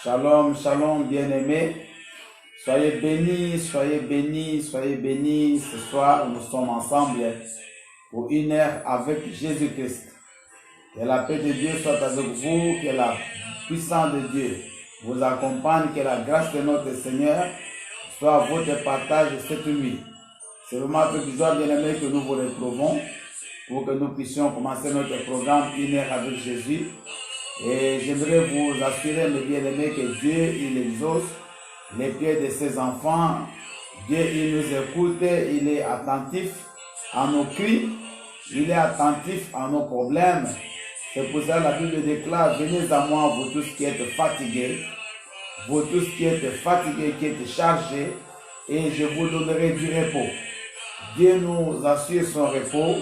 Shalom, shalom, bien-aimés. Soyez bénis, soyez bénis, soyez bénis. Ce soir, nous sommes ensemble pour une heure avec Jésus-Christ. Que la paix de Dieu soit avec vous, que la puissance de Dieu vous accompagne, que la grâce de notre Seigneur soit votre partage cette nuit. C'est vraiment avec joie, bien-aimés, que nous vous retrouvons pour que nous puissions commencer notre programme une heure avec Jésus. Et j'aimerais vous assurer, mes bien-aimés, que Dieu, il exauce les prières de ses enfants. Dieu, il nous écoute, il est attentif à nos cris, il est attentif à nos problèmes. C'est pour ça que la Bible déclare, venez à moi, vous tous qui êtes fatigués, vous tous qui êtes fatigués, qui êtes chargés, et je vous donnerai du repos. Dieu nous assure son repos,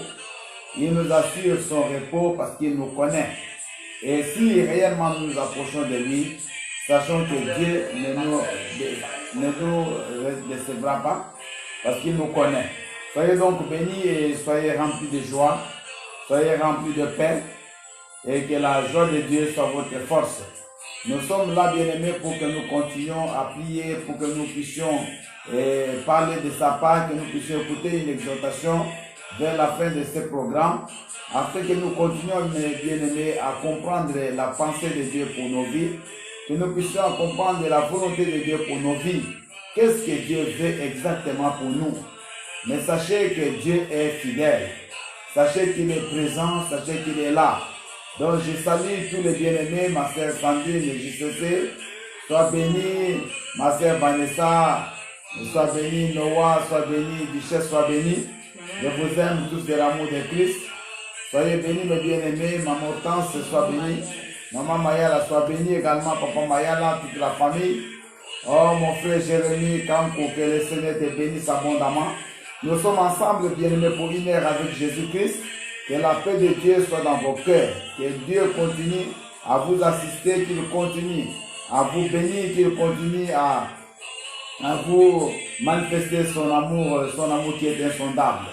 il nous assure son repos parce qu'il nous connaît. Et si réellement nous nous approchons de lui, sachons que Dieu ne nous décevra pas parce qu'il nous connaît. Soyez donc bénis et soyez remplis de joie, soyez remplis de paix et que la joie de Dieu soit votre force. Nous sommes là, bien-aimés, pour que nous continuions à prier, pour que nous puissions parler de sa part, que nous puissions écouter une exhortation vers la fin de ce programme, afin que nous continuions, bien-aimés, à comprendre la pensée de Dieu pour nos vies, que nous puissions comprendre la volonté de Dieu pour nos vies. Qu'est-ce que Dieu veut exactement pour nous? Mais sachez que Dieu est fidèle. Sachez qu'il est présent, sachez qu'il est là. Donc je salue tous les bien-aimés, ma sœur Sandrine de JCC, sois bénie, ma sœur Vanessa, sois bénie, Noah, sois bénie, Duchesse, sois bénie. Je vous aime tous de l'amour de Christ. Soyez bénis, mes bien-aimés. Maman Hortense, sois bénie. Maman Mayala, sois bénie également. Papa Mayala, toute la famille. Oh, mon frère Jérémie, Kanko, que le Seigneur te bénisse abondamment. Nous sommes ensemble, bien-aimés, pour une heure avec Jésus-Christ. Que la paix de Dieu soit dans vos cœurs. Que Dieu continue à vous assister, qu'il continue à vous bénir, qu'il continue à vous manifester son amour qui est insondable.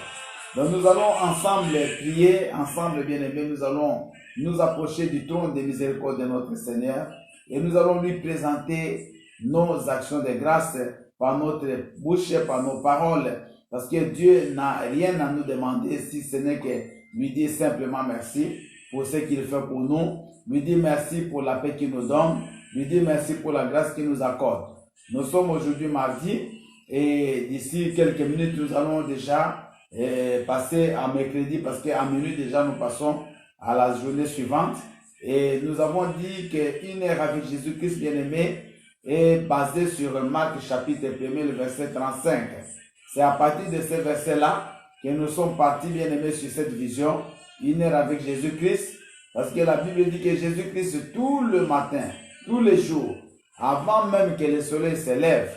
Donc nous allons ensemble prier, ensemble bien-aimés, nous allons nous approcher du trône de miséricorde de notre Seigneur et nous allons lui présenter nos actions de grâce par notre bouche, par nos paroles, parce que Dieu n'a rien à nous demander si ce n'est que lui dire simplement merci pour ce qu'il fait pour nous, lui dire merci pour la paix qu'il nous donne, lui dire merci pour la grâce qu'il nous accorde. Nous sommes aujourd'hui mardi et d'ici quelques minutes nous allons déjà passer à mercredi parce qu'à minuit déjà nous passons à la journée suivante et nous avons dit qu'une heure avec Jésus-Christ bien-aimé est basée sur Marc chapitre 1, le verset 35. C'est à partir de ce verset-là que nous sommes partis bien-aimés sur cette vision, une heure avec Jésus-Christ, parce que la Bible dit que Jésus-Christ tout le matin, tous les jours, avant même que le soleil se lève,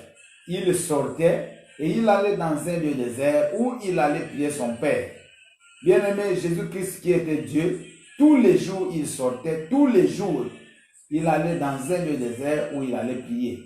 il sortait et il allait dans un lieu désert où il allait prier son Père. Bien-aimé, Jésus-Christ qui était Dieu, tous les jours il sortait, tous les jours il allait dans un lieu désert où il allait prier.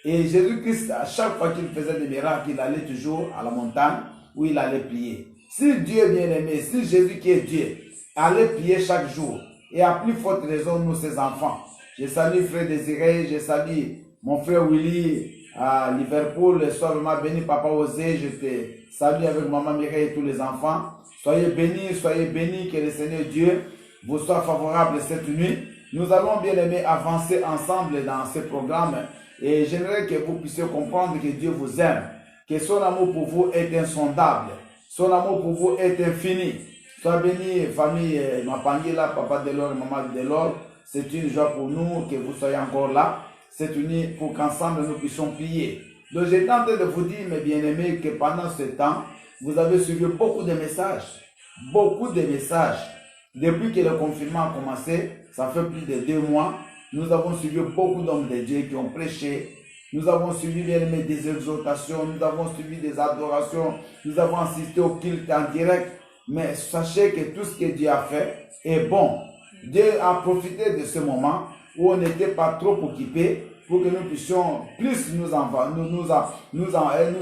Et Jésus-Christ, à chaque fois qu'il faisait des miracles, il allait toujours à la montagne où il allait prier. Si Dieu bien-aimé, si Jésus qui est Dieu, allait prier chaque jour, et à plus forte raison nous ses enfants. Je salue frère Désiré, je salue mon frère Willy, à Liverpool, sois vraiment béni, Papa Osé, je te salue avec Maman Mireille et tous les enfants. Soyez bénis, que le Seigneur Dieu vous soit favorable cette nuit. Nous allons bien aimer avancer ensemble dans ce programme et j'aimerais que vous puissiez comprendre que Dieu vous aime, que son amour pour vous est insondable, son amour pour vous est infini. Sois béni, famille Mapangila, Papa Delors, Maman Delors, c'est une joie pour nous que vous soyez encore là. C'est uni pour qu'ensemble nous puissions prier. Donc j'ai tenté de vous dire, mes bien-aimés, que pendant ce temps, vous avez suivi beaucoup de messages. Beaucoup de messages. Depuis que le confinement a commencé, ça fait plus de 2 mois, nous avons suivi beaucoup d'hommes de Dieu qui ont prêché. Nous avons suivi, bien-aimés, des exhortations, nous avons suivi des adorations, nous avons assisté au culte en direct. Mais sachez que tout ce que Dieu a fait est bon. Dieu a profité de ce moment où on n'était pas trop occupé pour que nous puissions plus nous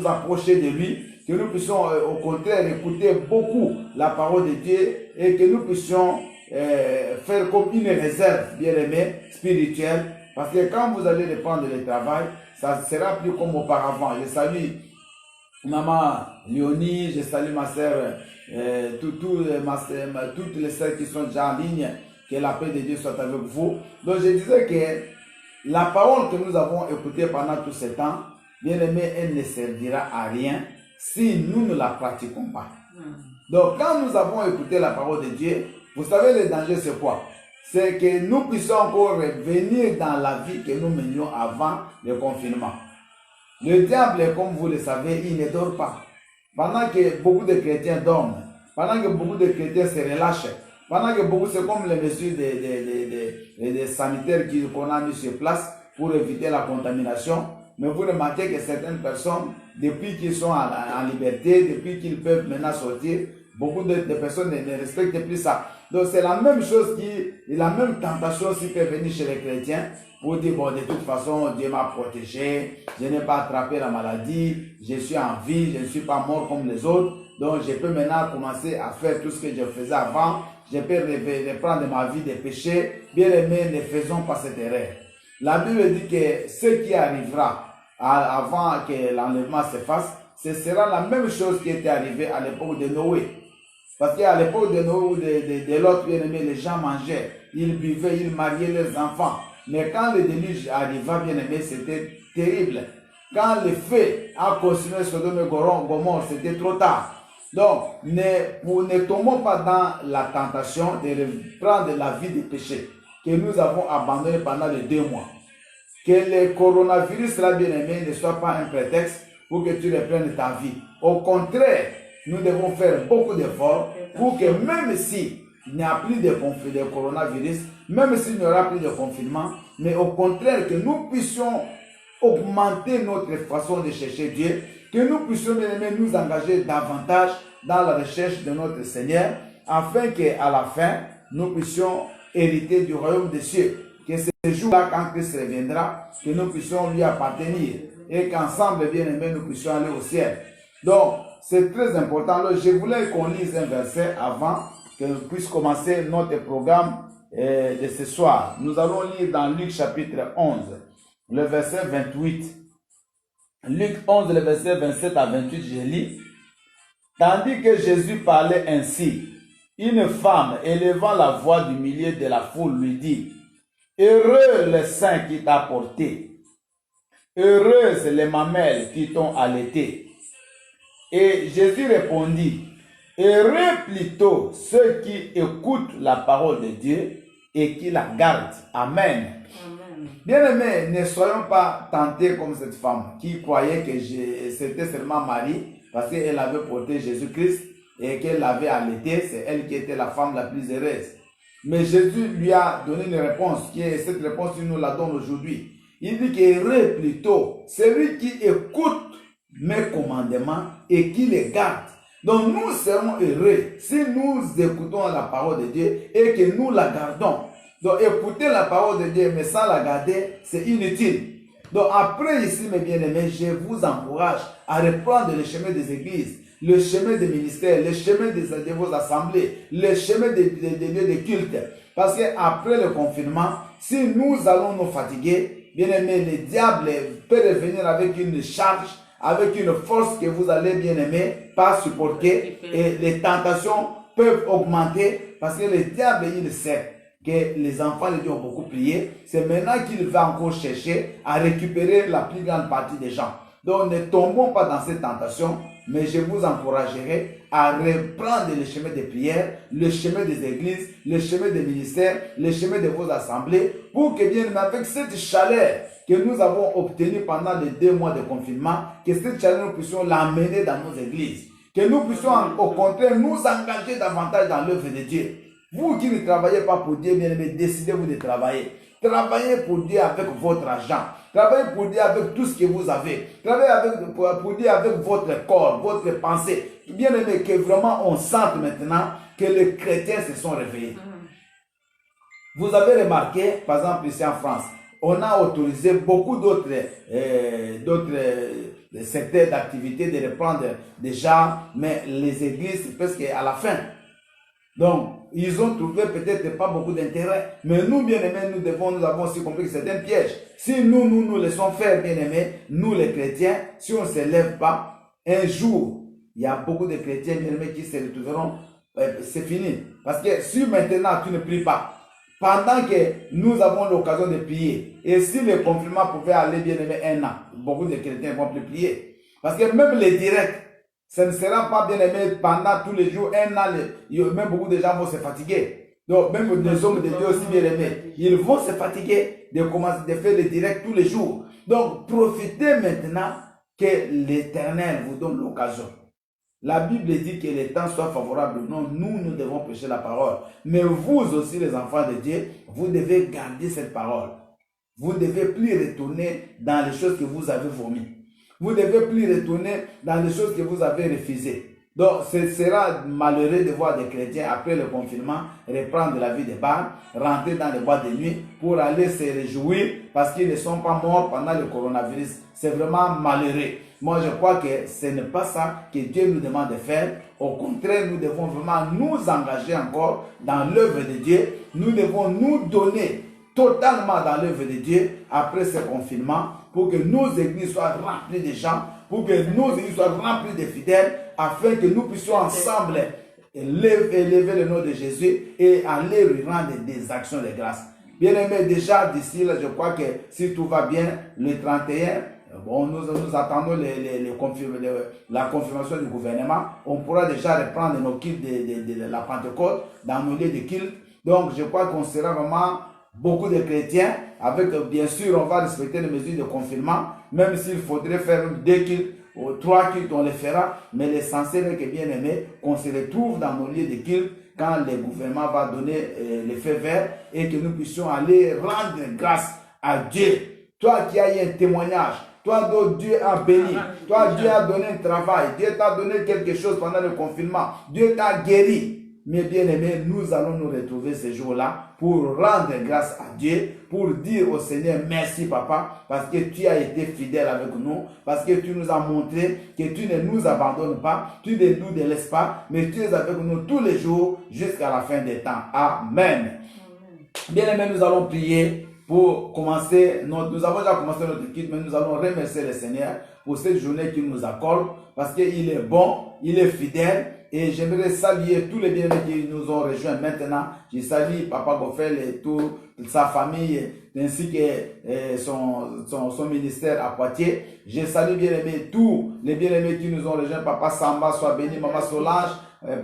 approcher de lui, que nous puissions au contraire écouter beaucoup la parole de Dieu et que nous puissions faire comme une réserve bien aimée spirituelle Parce que quand vous allez reprendre le travail, ça sera plus comme auparavant. Je salue maman Léonie, je salue ma soeur, toutes les sœurs qui sont déjà en ligne. Que la paix de Dieu soit avec vous. Donc je disais que la parole que nous avons écoutée pendant tout ce temps, bien aimé, elle ne servira à rien si nous ne la pratiquons pas. Donc quand nous avons écouté la parole de Dieu, vous savez le danger c'est quoi? C'est que nous puissions encore revenir dans la vie que nous menions avant le confinement. Le diable, comme vous le savez, il ne dort pas. Pendant que beaucoup de chrétiens dorment, pendant que beaucoup de chrétiens se relâchent, pendant que beaucoup, c'est comme les mesures des sanitaires qu'on a mis sur place pour éviter la contamination. Mais vous remarquez que certaines personnes, depuis qu'ils sont en liberté, depuis qu'ils peuvent maintenant sortir, beaucoup de personnes ne respectent plus ça. Donc c'est la même chose la même tentation qui peut venir chez les chrétiens pour dire, bon, de toute façon, Dieu m'a protégé, je n'ai pas attrapé la maladie, je suis en vie, je ne suis pas mort comme les autres, donc je peux maintenant commencer à faire tout ce que je faisais avant, je peux reprendre ma vie de péché. Bien aimé, ne faisons pas cette erreur. La Bible dit que ce qui arrivera avant que l'enlèvement se fasse, ce sera la même chose qui était arrivée à l'époque de Noé. Parce qu'à l'époque de Noé ou de l'autre bien-aimé, les gens mangeaient, ils buvaient, ils mariaient leurs enfants. Mais quand le déluge arriva, bien-aimé, c'était terrible. Quand le feu a consumé Sodome et Gomorrhe, c'était trop tard. Donc, ne tombons pas dans la tentation de prendre la vie du péché que nous avons abandonné pendant les 2 mois. Que le coronavirus, là, bien-aimé, ne soit pas un prétexte pour que tu reprennes ta vie. Au contraire, nous devons faire beaucoup d'efforts pour que même si il n'y a plus de coronavirus, même s'il n'y aura plus de confinement, mais au contraire que nous puissions augmenter notre façon de chercher Dieu, que nous puissions nous engager davantage dans la recherche de notre Seigneur, afin qu'à la fin, nous puissions hériter du royaume des cieux. Que ce jour-là, quand Christ reviendra, que nous puissions lui appartenir et qu'ensemble, bien aimés, nous puissions aller au ciel. Donc, c'est très important. Alors, je voulais qu'on lise un verset avant que nous puissions commencer notre programme de ce soir. Nous allons lire dans Luc chapitre 11, le verset 28. Luc 11, le verset 27 à 28, je lis. Tandis que Jésus parlait ainsi, une femme élevant la voix du milieu de la foule lui dit, « Heureux le sein qui t'a porté, heureuses les mamelles qui t'ont allaité. » Et Jésus répondit, « Heureux plutôt ceux qui écoutent la parole de Dieu et qui la gardent. » Amen. Bien-aimés, ne soyons pas tentés comme cette femme qui croyait que c'était seulement Marie parce qu'elle avait porté Jésus-Christ et qu'elle l'avait allaité. C'est elle qui était la femme la plus heureuse. Mais Jésus lui a donné une réponse, qui est cette réponse, il nous la donne aujourd'hui. Il dit qu'heureux plutôt celui qui écoute mes commandements et qui les garde. Donc nous serons heureux si nous écoutons la parole de Dieu et que nous la gardons. Donc écouter la parole de Dieu mais sans la garder, c'est inutile. Donc après ici, mes bien-aimés, je vous encourage à reprendre le chemin des églises, le chemin des ministères, le chemin de vos assemblées, le chemin des lieux de culte. Parce qu'après le confinement, si nous allons nous fatiguer, bien-aimés, le diable peut revenir avec une charge, avec une force que vous allez, bien-aimés, pas supporter. Et les tentations peuvent augmenter parce que le diable, il sait que les enfants de Dieu ont beaucoup prié. C'est maintenant qu'il va encore chercher à récupérer la plus grande partie des gens. Donc ne tombons pas dans cette tentation, mais je vous encouragerai à reprendre le chemin des prières, le chemin des églises, le chemin des ministères, le chemin de vos assemblées, pour que bien avec cette chaleur que nous avons obtenue pendant les 2 mois de confinement, que cette chaleur nous puissions l'amener dans nos églises, que nous puissions au contraire nous engager davantage dans l'œuvre de Dieu. Vous qui ne travaillez pas pour Dieu, bien aimé, décidez-vous de travailler. Travaillez pour Dieu avec votre argent. Travaillez pour Dieu avec tout ce que vous avez. Travaillez pour Dieu avec votre corps, votre pensée. Bien aimé, que vraiment on sente maintenant que les chrétiens se sont réveillés. Vous avez remarqué, par exemple ici en France, on a autorisé beaucoup d'autres secteurs d'activité de reprendre déjà, mais les églises, parce qu'à la fin, Donc, ils ont trouvé peut-être pas beaucoup d'intérêt. Mais nous, bien-aimés, nous avons aussi compris que c'est un piège. Si nous laissons faire, bien-aimés, nous les chrétiens, si on ne se lève pas, un jour, il y a beaucoup de chrétiens, bien-aimés, qui se retrouveront, c'est fini. Parce que si maintenant tu ne pries pas, pendant que nous avons l'occasion de prier, et si le confinement pouvait aller, bien-aimé, un an, beaucoup de chrétiens vont plus prier. Parce que même les directs, ça ne sera pas bien aimé pendant tous les jours, un an, même beaucoup de gens vont se fatiguer. Donc, même les hommes de Dieu aussi bien aimés, ils vont se fatiguer de commencer de faire des directs tous les jours. Donc, profitez maintenant que l'Éternel vous donne l'occasion. La Bible dit que les temps soient favorables. Non, nous devons prêcher la parole. Mais vous aussi, les enfants de Dieu, vous devez garder cette parole. Vous ne devez plus retourner dans les choses que vous avez vomies. Vous ne devez plus retourner dans les choses que vous avez refusées. Donc, ce sera malheureux de voir des chrétiens, après le confinement, reprendre la vie des bars, rentrer dans les boîtes de nuit pour aller se réjouir parce qu'ils ne sont pas morts pendant le coronavirus. C'est vraiment malheureux. Moi, je crois que ce n'est pas ça que Dieu nous demande de faire. Au contraire, nous devons vraiment nous engager encore dans l'œuvre de Dieu. Nous devons nous donner totalement dans l'œuvre de Dieu après ce confinement pour que nos églises soient remplies de gens, pour que nos églises soient remplies de fidèles, afin que nous puissions ensemble élever le nom de Jésus et aller lui rendre des actions de grâce. Bien aimé, déjà d'ici là, je crois que si tout va bien, le 31, bon, nous attendons la confirmation du gouvernement. On pourra déjà reprendre nos cultes de la Pentecôte dans nos lieux de culte. Donc, je crois qu'on sera vraiment beaucoup de chrétiens, avec bien sûr, on va respecter les mesures de confinement, même s'il faudrait faire 2 cultes ou 3 cultes, on les fera, mais l'essentiel est que, bien aimé, qu'on se retrouve dans nos lieux de culte quand le gouvernement va donner le feu vert et que nous puissions aller rendre grâce à Dieu. Toi qui as eu un témoignage, toi dont Dieu a béni, toi Dieu a donné un travail, Dieu t'a donné quelque chose pendant le confinement, Dieu t'a guéri. Mais bien aimé, nous allons nous retrouver ce jour-là pour rendre grâce à Dieu, pour dire au Seigneur merci papa, parce que tu as été fidèle avec nous, parce que tu nous as montré que tu ne nous abandonnes pas, tu ne nous délaisses pas, mais tu es avec nous tous les jours jusqu'à la fin des temps. Amen. Bien aimé, nous allons prier pour commencer, nous avons déjà commencé notre culte, mais nous allons remercier le Seigneur pour cette journée qu'il nous accorde, parce qu'il est bon, il est fidèle. Et j'aimerais saluer tous les bien-aimés qui nous ont rejoints maintenant. Je salue Papa Goffel et toute sa famille, ainsi que son ministère à Poitiers. Je salue bien-aimés tous les bien-aimés qui nous ont rejoints. Papa Samba, soit béni, Maman Solange,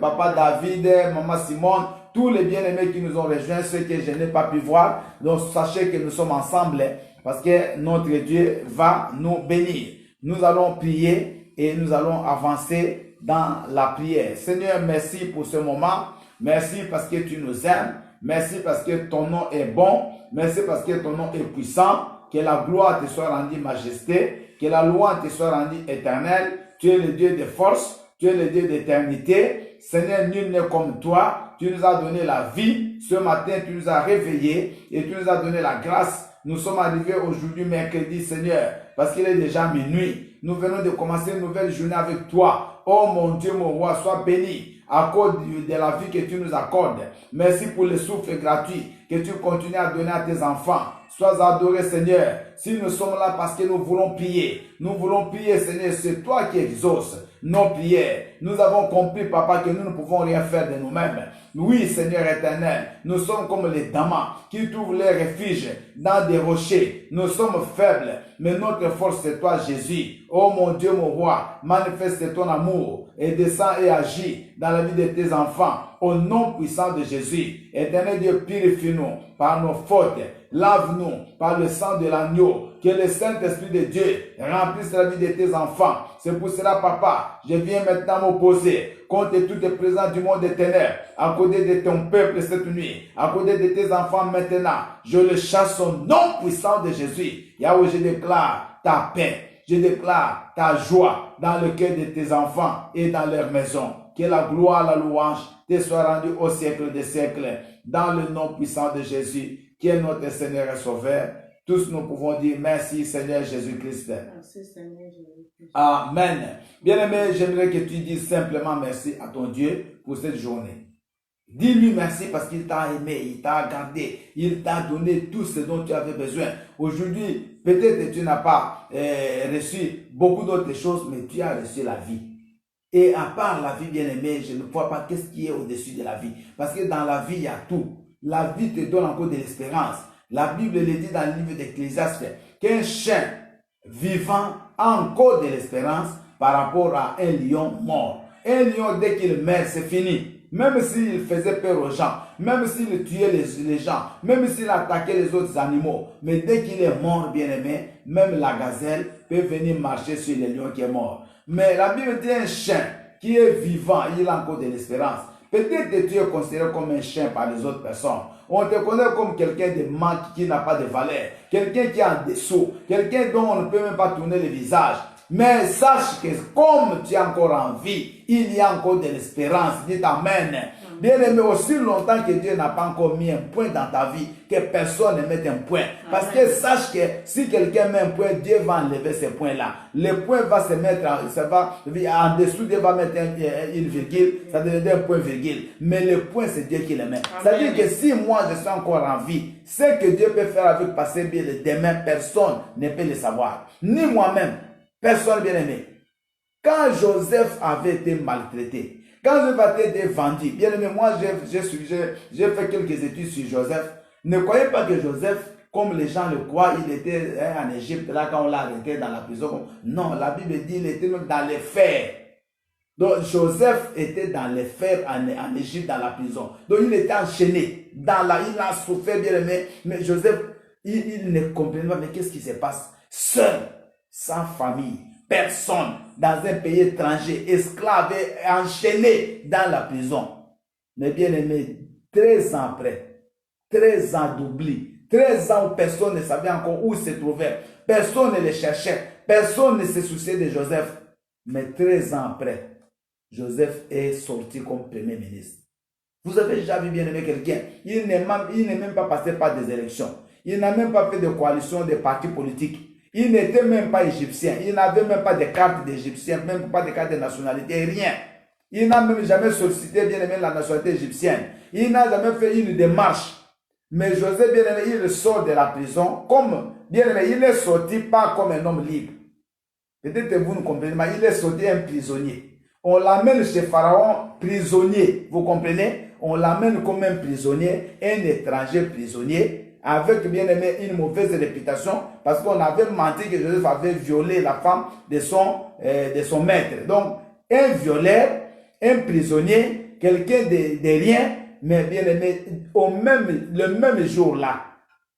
Papa David, Maman Simone, tous les bien-aimés qui nous ont rejoints, ceux que je n'ai pas pu voir. Donc sachez que nous sommes ensemble parce que notre Dieu va nous bénir. Nous allons prier et nous allons avancer dans la prière. Seigneur, merci pour ce moment. Merci parce que tu nous aimes. Merci parce que ton nom est bon. Merci parce que ton nom est puissant. Que la gloire te soit rendue majesté. Que la loi te soit rendue éternelle. Tu es le Dieu de force. Tu es le Dieu d'éternité. Seigneur, nul n'est comme toi. Tu nous as donné la vie. Ce matin, tu nous as réveillés et tu nous as donné la grâce. Nous sommes arrivés aujourd'hui, mercredi, Seigneur, parce qu'il est déjà minuit. Nous venons de commencer une nouvelle journée avec toi. Oh mon Dieu, mon roi, sois béni à cause de la vie que tu nous accordes. Merci pour le souffle gratuit que tu continues à donner à tes enfants. Sois adoré, Seigneur. Si nous sommes là parce que nous voulons prier, Seigneur, c'est toi qui exauces nos prières. Nous avons compris, Papa, que nous ne pouvons rien faire de nous-mêmes. Oui, Seigneur éternel, nous sommes comme les damas qui trouvent leur refuge dans des rochers. Nous sommes faibles, mais notre force, c'est toi, Jésus. Oh mon Dieu, mon roi, manifeste ton amour et descends et agis dans la vie de tes enfants. Au nom puissant de Jésus, éternel Dieu, purifie-nous par nos fautes. Lave-nous par le sang de l'agneau. Que le Saint-Esprit de Dieu remplisse la vie de tes enfants. C'est pour cela, Papa, je viens maintenant m'opposer contre tout les présents du monde des ténèbres, à côté de ton peuple cette nuit, à côté de tes enfants maintenant. Je le chasse au nom puissant de Jésus. Yahweh, je déclare ta paix. Je déclare ta joie dans le cœur de tes enfants et dans leur maison. Que la gloire, la louange te soit rendue au siècle des siècles. Dans le nom puissant de Jésus, qui est notre Seigneur et Sauveur. Tous nous pouvons dire merci Seigneur Jésus-Christ. Merci Seigneur Jésus-Christ. Amen. Bien-aimé, j'aimerais que tu dises simplement merci à ton Dieu pour cette journée. Dis-lui merci parce qu'il t'a aimé, il t'a gardé, il t'a donné tout ce dont tu avais besoin. Aujourd'hui, peut-être que tu n'as pas reçu beaucoup d'autres choses, mais tu as reçu la vie. Et à part la vie bien-aimée, je ne vois pas qu'est-ce qui est au-dessus de la vie. Parce que dans la vie, il y a tout. La vie te donne encore de l'espérance. La Bible le dit dans le livre d'Ecclésiaste qu'un chien vivant a encore de l'espérance par rapport à un lion mort. Un lion, dès qu'il meurt, c'est fini. Même s'il faisait peur aux gens, même s'il tuait les gens, même s'il attaquait les autres animaux, mais dès qu'il est mort, bien-aimé, même la gazelle peut venir marcher sur le lion qui est mort. Mais la Bible dit un chien qui est vivant, il a encore de l'espérance. Peut-être que tu es considéré comme un chien par les autres personnes. On te connaît comme quelqu'un de manque qui n'a pas de valeur, quelqu'un qui est en dessous, quelqu'un dont on ne peut même pas tourner le visage. Mais sache que comme tu es encore en vie, il y a encore de l'espérance. Dites Amen. Bien aimé, aussi longtemps que Dieu n'a pas encore mis un point dans ta vie, que personne ne mette un point. Parce que sache que si quelqu'un met un point, Dieu va enlever ce point-là. Le point va se mettre, en dessous, Dieu va mettre une virgule, ça devient un point virgule. Mais le point, c'est Dieu qui le met. C'est-à-dire que si moi je suis encore en vie, ce que Dieu peut faire avec passer bien le demain, personne ne peut le savoir. Ni moi-même. Personne bien aimé. Quand Joseph avait été maltraité, quand Joseph avait été vendu, bien aimé, moi j'ai fait quelques études sur Joseph. Ne croyez pas que Joseph, comme les gens le croient, il était en Égypte, là quand on l'a arrêté dans la prison. Non, la Bible dit qu'il était même dans les fers. Donc Joseph était dans les fers en Égypte, dans la prison. Donc il était enchaîné. Il a souffert, bien aimé. Mais Joseph, il ne comprenait pas, mais qu'est-ce qui se passe? Seul, sans famille, personne, dans un pays étranger, esclave, enchaîné dans la prison. Mais bien aimé, 13 ans après, 13 ans d'oubli, 13 ans où personne ne savait encore où il se trouvait, personne ne le cherchait, personne ne se souciait de Joseph. Mais 13 ans après, Joseph est sorti comme premier ministre. Vous avez déjà vu, bien aimé, quelqu'un, il n'est même pas passé par des élections, il n'a même pas fait de coalition de partis politiques. Il n'était même pas égyptien. Il n'avait même pas de carte d'égyptien, même pas de carte de nationalité, rien. Il n'a même jamais sollicité, bien aimé, la nationalité égyptienne. Il n'a jamais fait une démarche. Mais Joseph, bien aimé, il sort de la prison comme, bien aimé, il est sorti pas comme un homme libre. Peut-être que vous ne comprenez pas, il est sorti un prisonnier. On l'amène chez Pharaon prisonnier, vous comprenez? On l'amène comme un prisonnier, un étranger prisonnier, avec bien aimé une mauvaise réputation, parce qu'on avait menti que Joseph avait violé la femme de son maître. Donc, un violeur, un prisonnier, quelqu'un de rien, mais bien aimé, le même jour là,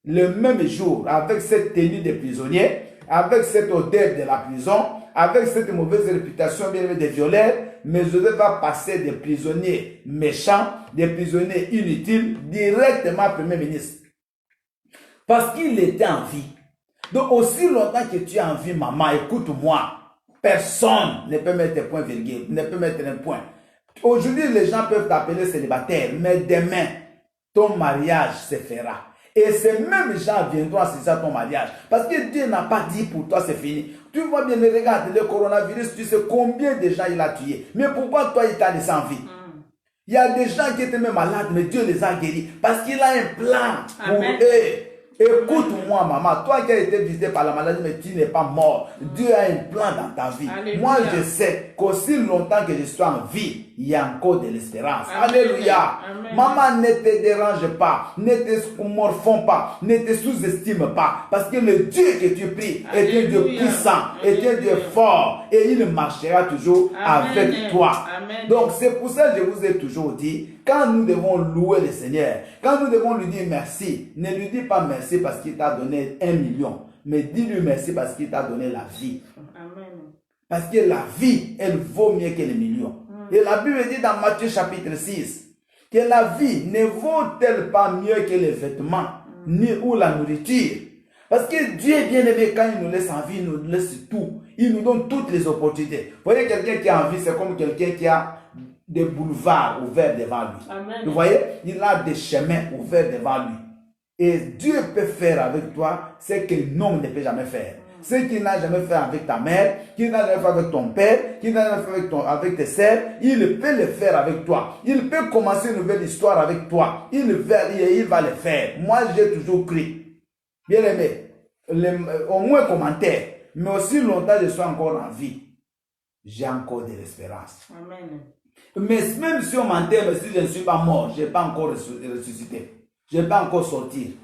le même jour, avec cette tenue de prisonnier, avec cette odeur de la prison, avec cette mauvaise réputation bien aimé de violeur, mais Joseph va passer des prisonniers méchants, des prisonniers inutiles, directement premier ministre. Parce qu'il était en vie. Donc aussi longtemps que tu es en vie, maman, écoute-moi. Personne ne peut mettre un point virgule, ne peut mettre un point. Aujourd'hui, les gens peuvent t'appeler célibataire, mais demain, ton mariage se fera. Et ces mêmes gens viendront assister à ton mariage. Parce que Dieu n'a pas dit pour toi c'est fini. Tu vois bien, mais regarde, le coronavirus, tu sais combien de gens il a tués. Mais pourquoi toi il t'a laissé en vie? Il y a des gens qui étaient même malades, mais Dieu les a guéris. Parce qu'il a un plan pour eux. Écoute-moi, maman, toi qui as été visité par la maladie, mais tu n'es pas mort. Dieu a un plan dans ta vie. Alléluia. Moi, je sais qu'aussi longtemps que je suis en vie, il y a encore de l'espérance. Alléluia. Amen. Maman, ne te dérange pas, ne te morfonds pas, ne te sous-estime pas. Parce que le Dieu que tu pries est un Dieu puissant, est un Dieu fort. Et il marchera toujours avec toi. Amen. Donc, c'est pour ça que je vous ai toujours dit, quand nous devons louer le Seigneur, quand nous devons lui dire merci, ne lui dis pas merci parce qu'il t'a donné 1 million, mais dis-lui merci parce qu'il t'a donné la vie. Amen. Parce que la vie, elle vaut mieux que les millions. Et la Bible dit dans Matthieu chapitre 6, que la vie ne vaut-elle pas mieux que les vêtements, ni ou la nourriture. Parce que Dieu est bien aimé, quand il nous laisse en vie, il nous laisse tout. Il nous donne toutes les opportunités. Vous voyez, quelqu'un qui a en vie, c'est comme quelqu'un qui a des boulevards ouverts devant lui. Amen. Vous voyez, il a des chemins ouverts devant lui. Et Dieu peut faire avec toi ce que l'homme ne peut jamais faire. ce qu'il n'a jamais fait avec ta mère, qu'il n'a jamais fait avec ton père, qu'il n'a jamais fait avec tes sœurs, il peut le faire avec toi. Il peut commencer une nouvelle histoire avec toi. Il va le faire. Moi, j'ai toujours cru. Bien aimé, au moins commentaire, mais aussi longtemps je suis encore en vie, j'ai encore de l'espérance. Amen. Mais même si on m'enterre, si je ne suis pas mort, je n'ai pas encore ressuscité. Je n'ai pas encore sorti.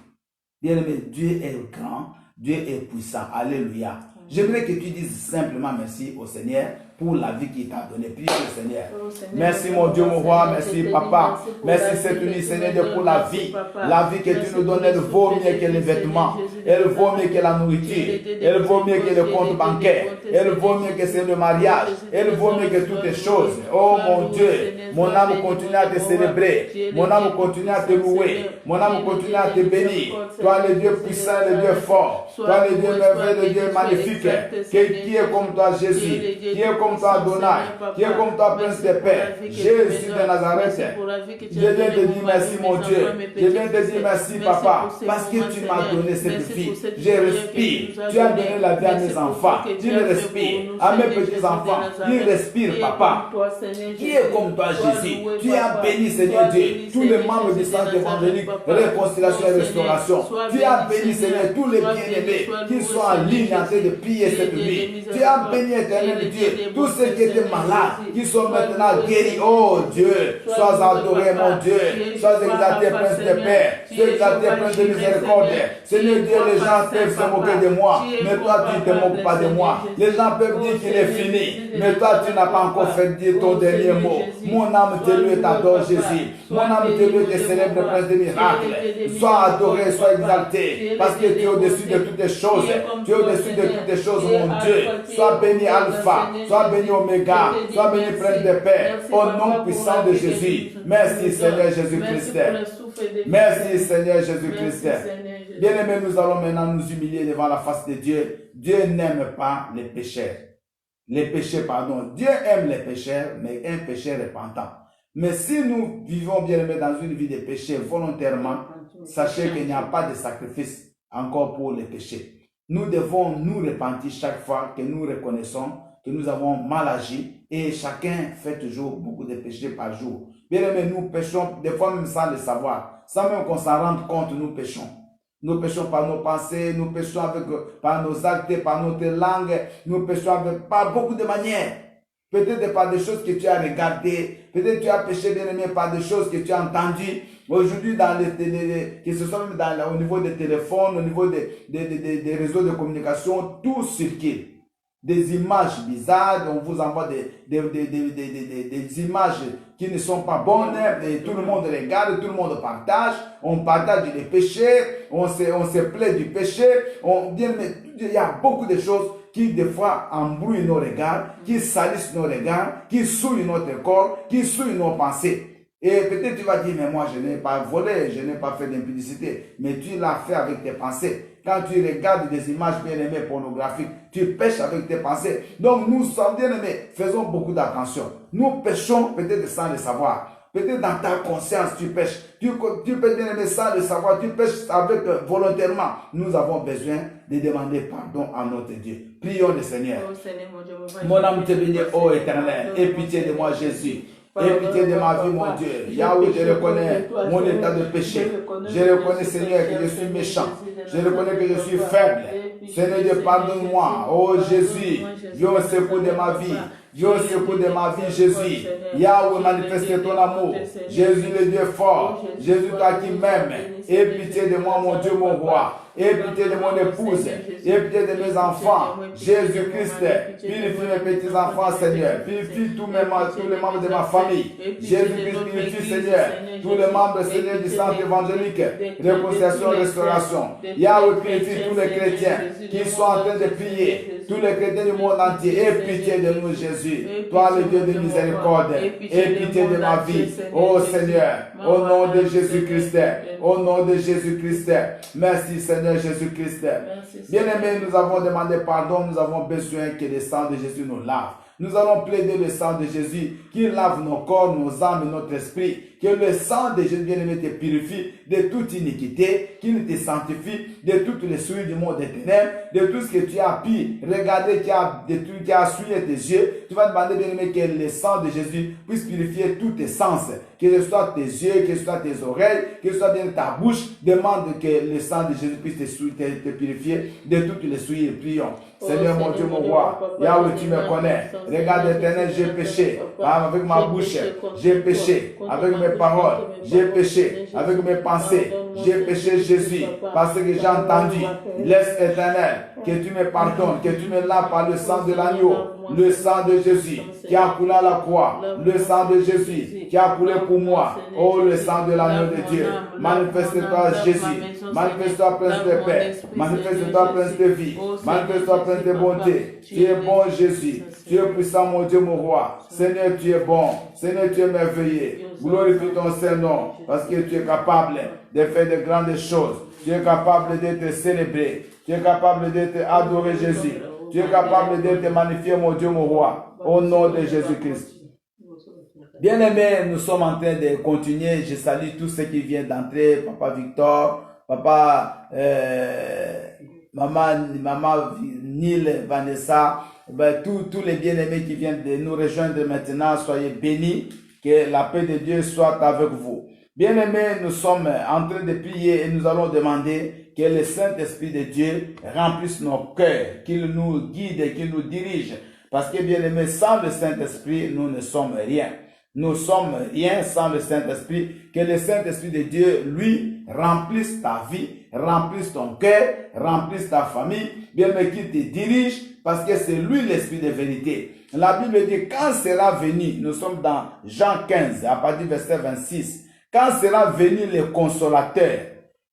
Bien aimé, Dieu est grand, Dieu est puissant. Alléluia. J'aimerais que tu dises simplement merci au Seigneur pour la vie qu'il t'a donnée. Prions le Seigneur. Merci mon Dieu, mon roi. Merci papa. Merci cette nuit, Seigneur, Dieu, pour la vie. La vie que tu nous donnes, elle vaut mieux que les vêtements. Elle vaut mieux que la nourriture. Elle vaut mieux que le compte bancaire. Elle vaut mieux que c'est le mariage. Elle vaut mieux que toutes les choses. Oh mon Dieu, mon âme continue à te célébrer. Mon âme continue à te louer. Mon âme continue à te bénir. Toi, le Dieu puissant, le Dieu fort. Toi, le Dieu merveilleux, le Dieu magnifique. Qui est comme toi, Jésus. Qui est comme toi, Adonai. Qui est comme toi, Prince des Pères. Jésus de Nazareth. Je viens te dire merci, mon Dieu. Je viens te dire merci, papa. Parce que tu m'as donné cette vie. Je respire. Tu as donné la vie à mes enfants. Tu le respires. À mes petits-enfants. Ils respirent, papa. Qui est comme toi, Jésus. Tu as béni, Seigneur Dieu, tous les membres du centre évangélique, réconciliation et restauration. Tu as béni, Seigneur, tous les bien-aimés qui sont en ligne en train de prier cette nuit. Tu as béni, éternel Dieu, tous ceux qui étaient malades, qui sont maintenant guéris. Oh Dieu, sois adoré, mon Dieu. Sois exalté, Prince de paix. Sois exalté, Prince de miséricorde. Seigneur Dieu, les gens peuvent se moquer de moi, mais toi, tu ne te moques pas de moi. Les gens peuvent dire qu'il est fini, mais toi, tu n'as pas encore fait dire ton dernier mot. Mon âme te loue et t'adore, Jésus. Mon âme te loue et te célèbre, Prince de miracles. Sois adoré, sois exalté, parce que tu es au-dessus de toutes les choses. Tu es au-dessus de toutes les choses, mon Dieu. Sois béni Alpha, sois béni Oméga, sois béni Prince de paix, au nom puissant de Jésus. Merci Seigneur Jésus-Christ. Merci Seigneur Jésus-Christ. Bien-aimés, nous allons maintenant nous humilier devant la face de Dieu. Dieu n'aime pas les pécheurs. Les péchés, pardon. Dieu aime les pécheurs, mais un péché repentant. Mais si nous vivons, bien-aimés, dans une vie de péché volontairement, sachez qu'il n'y a pas de sacrifice encore pour les péchés. Nous devons nous repentir chaque fois que nous reconnaissons que nous avons mal agi et chacun fait toujours beaucoup de péchés par jour. Bien aimé, nous péchons des fois même sans le savoir, sans même qu'on s'en rende compte, nous péchons. Nous péchons par nos pensées, nous péchons par nos actes, par notre langue, nous péchons par beaucoup de manières. Peut-être par des choses que tu as regardées, peut-être tu as péché, bien aimé, par des choses que tu as entendues. Aujourd'hui, que ce soit même au niveau des téléphones, au niveau des réseaux de communication, tout circule. Des images bizarres, on vous envoie des images qui ne sont pas bonnes, et tout le monde regarde, tout le monde partage, on partage des péchés, on se plaint du péché, il y a beaucoup de choses qui des fois embrouillent nos regards, qui salissent nos regards, qui souillent notre corps, qui souillent nos pensées. Et peut-être tu vas dire, mais moi je n'ai pas volé, je n'ai pas fait d'impudicité, mais tu l'as fait avec tes pensées. Quand tu regardes des images bien aimées pornographiques, tu pêches avec tes pensées. Donc nous sommes bien aimés, faisons beaucoup d'attention. Nous pêchons peut-être sans le savoir. Peut-être dans ta conscience tu pêches. Tu peux bien aimer sans le savoir, tu pêches avec volontairement. Nous avons besoin de demander pardon à notre Dieu. Prions le Seigneur. Mon âme te bénit, ô Éternel, aie pitié de moi Jésus. Aie pitié de ma vie, mon Dieu. Yahweh, je reconnais mon état de péché. Je reconnais, Seigneur, que je suis méchant. Je reconnais que je suis faible. Seigneur, pardonne-moi. Oh Jésus, viens au secours de ma vie. Viens au secours de ma vie, Jésus. Yahweh, manifeste ton amour. Jésus, le Dieu fort. Jésus, toi qui m'aimes. Aie pitié de moi, mon Dieu, mon roi. Aie pitié de mon épouse. Aie pitié de mes enfants. Jésus-Christ, purifie mes petits-enfants, Seigneur. Purifie tous les membres de ma famille. Jésus-Christ, purifie, Seigneur, tous les membres, Seigneur, du centre évangélique. Réconciliation, restauration. Yahweh, purifie tous les chrétiens qui sont en train de prier. Tous les chrétiens du monde entier. Aie pitié de nous, Jésus. Toi, le Dieu de miséricorde. Aie pitié de ma vie. Oh Seigneur, au nom de Jésus-Christ. Au nom de Jésus-Christ. Merci, Seigneur Jésus-Christ. Bien-aimés, nous avons demandé pardon. Nous avons besoin que le sang de Jésus nous lave. Nous allons plaider le sang de Jésus qui lave nos corps, nos âmes et notre esprit, Que le sang de Jésus bien-aimé te purifie de toute iniquité, qu'il te sanctifie de toutes les souilles du monde des ténèbres, de tout ce que tu as pu regarder, qui a souillé tes yeux. Tu vas demander bien-aimé que le sang de Jésus puisse purifier tous tes sens, que ce soit tes yeux, que ce soit tes oreilles, que ce soit bien ta bouche. Demande que le sang de Jésus puisse te purifier de toutes les souilles. Prions. Seigneur mon Dieu, mon roi, Yahweh, tu me connais. Regarde, Éternel, j'ai péché. Avec ma bouche, j'ai péché. Avec mes paroles, j'ai péché. Avec mes pensées, j'ai péché, Jésus. Parce que j'ai entendu. Laisse, Éternel, que tu me pardonnes, que tu me laves par le sang de l'agneau. Le sang de Jésus qui a coulé à la croix. Le sang de Jésus qui a coulé pour moi. Oh, le sang de l'agneau de Dieu. Manifeste-toi, Jésus. Manifeste-toi, Prince de paix. Manifeste-toi, Prince de vie. Manifeste-toi, Prince de bonté. Tu es bon, Jésus. Tu es puissant, mon Dieu, mon roi. Seigneur, tu es bon. Seigneur, tu es merveilleux. Glorifie ton Saint-Nom parce que tu es capable de faire de grandes choses. Tu es capable d'être célébré. Tu es capable d'être adoré, Jésus. Tu es capable de te magnifier, mon Dieu, mon roi, au nom de Jésus-Christ. Bien-aimés, nous sommes en train de continuer. Je salue tous ceux qui viennent d'entrer. Papa Victor, Papa, Maman Nil, Vanessa, tous les bien-aimés qui viennent de nous rejoindre maintenant, soyez bénis. Que la paix de Dieu soit avec vous. Bien-aimés, nous sommes en train de prier et nous allons demander que le Saint-Esprit de Dieu remplisse nos cœurs, qu'il nous guide et qu'il nous dirige. Parce que, bien-aimés, sans le Saint-Esprit, nous ne sommes rien. Nous sommes rien sans le Saint-Esprit. Que le Saint-Esprit de Dieu, lui, remplisse ta vie, remplisse ton cœur, remplisse ta famille. Bien-aimé, qu'il te dirige parce que c'est lui l'Esprit de vérité. La Bible dit, quand sera venu, nous sommes dans Jean 15, à partir du verset 26, quand sera venu le consolateur,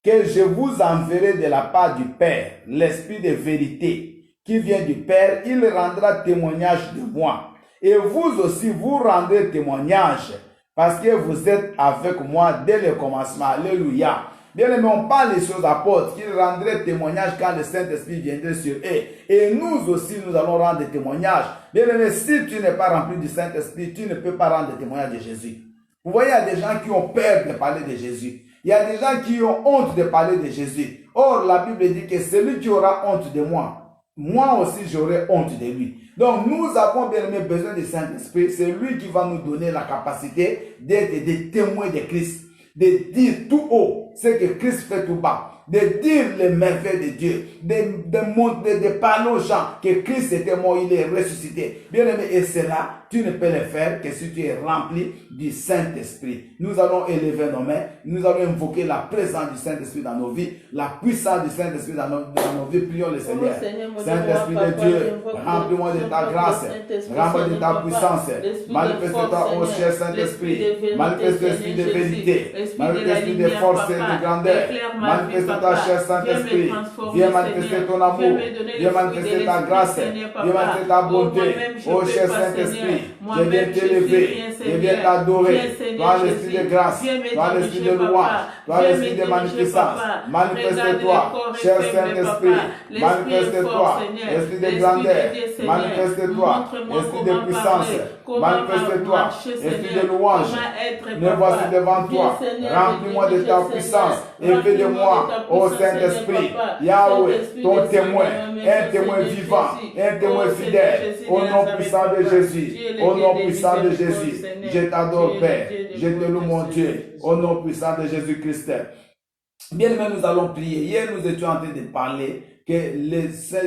que je vous enverrai de la part du Père, l'Esprit de vérité, qui vient du Père, il rendra témoignage de moi. Et vous aussi, vous rendrez témoignage, parce que vous êtes avec moi dès le commencement. Alléluia. Bien aimé, on parle des choses apôtres, qui rendraient témoignage quand le Saint-Esprit viendrait sur eux. Et nous aussi, nous allons rendre des témoignages. Bien aimé, si tu n'es pas rempli du Saint-Esprit, tu ne peux pas rendre des témoignages de Jésus. Vous voyez, il y a des gens qui ont peur de parler de Jésus. Il y a des gens qui ont honte de parler de Jésus. Or, la Bible dit que celui qui aura honte de moi, moi aussi j'aurai honte de lui. Donc, nous avons bien aimé besoin du Saint-Esprit. C'est lui qui va nous donner la capacité d'être des témoins de Christ. De dire tout haut ce que Christ fait tout bas. De dire les merveilles de Dieu, de parler aux gens que Christ était mort, il est ressuscité. Bien aimé, et cela, tu ne peux le faire que si tu es rempli du Saint-Esprit. Nous allons élever nos mains, nous allons invoquer la présence du Saint-Esprit dans nos vies, la puissance du Saint-Esprit dans nos vies. Prions le Seigneur. Saint-Esprit de Dieu, remplis-moi de ta grâce, remplis-moi de ta puissance. Manifeste-toi, ô cher Saint-Esprit, manifeste l'esprit de vérité, manifeste l'esprit de force et de grandeur, manifeste ta cher Saint-Esprit, viens manifester ton amour, viens manifester ta grâce, viens manifester ta bonté, ô cher Saint-Esprit, je viens t'élever, je viens t'adorer, toi l'esprit de grâce, toi l'esprit de louange, toi l'esprit de magnificence, manifeste-toi, cher Saint-Esprit, manifeste-toi, esprit de grandeur, manifeste-toi, esprit de puissance, manifeste-toi, esprit de louange, me voici devant toi, remplis-moi de ta puissance, et fais de moi, ô Saint-Esprit, Yahweh, ton témoin, un témoin vivant, un témoin fidèle, au nom puissant de Jésus, au nom puissant de Jésus, je t'adore Père, je te loue mon Dieu, au nom puissant de Jésus-Christ. Bien aimé, nous allons prier. Hier, nous étions en train de parler que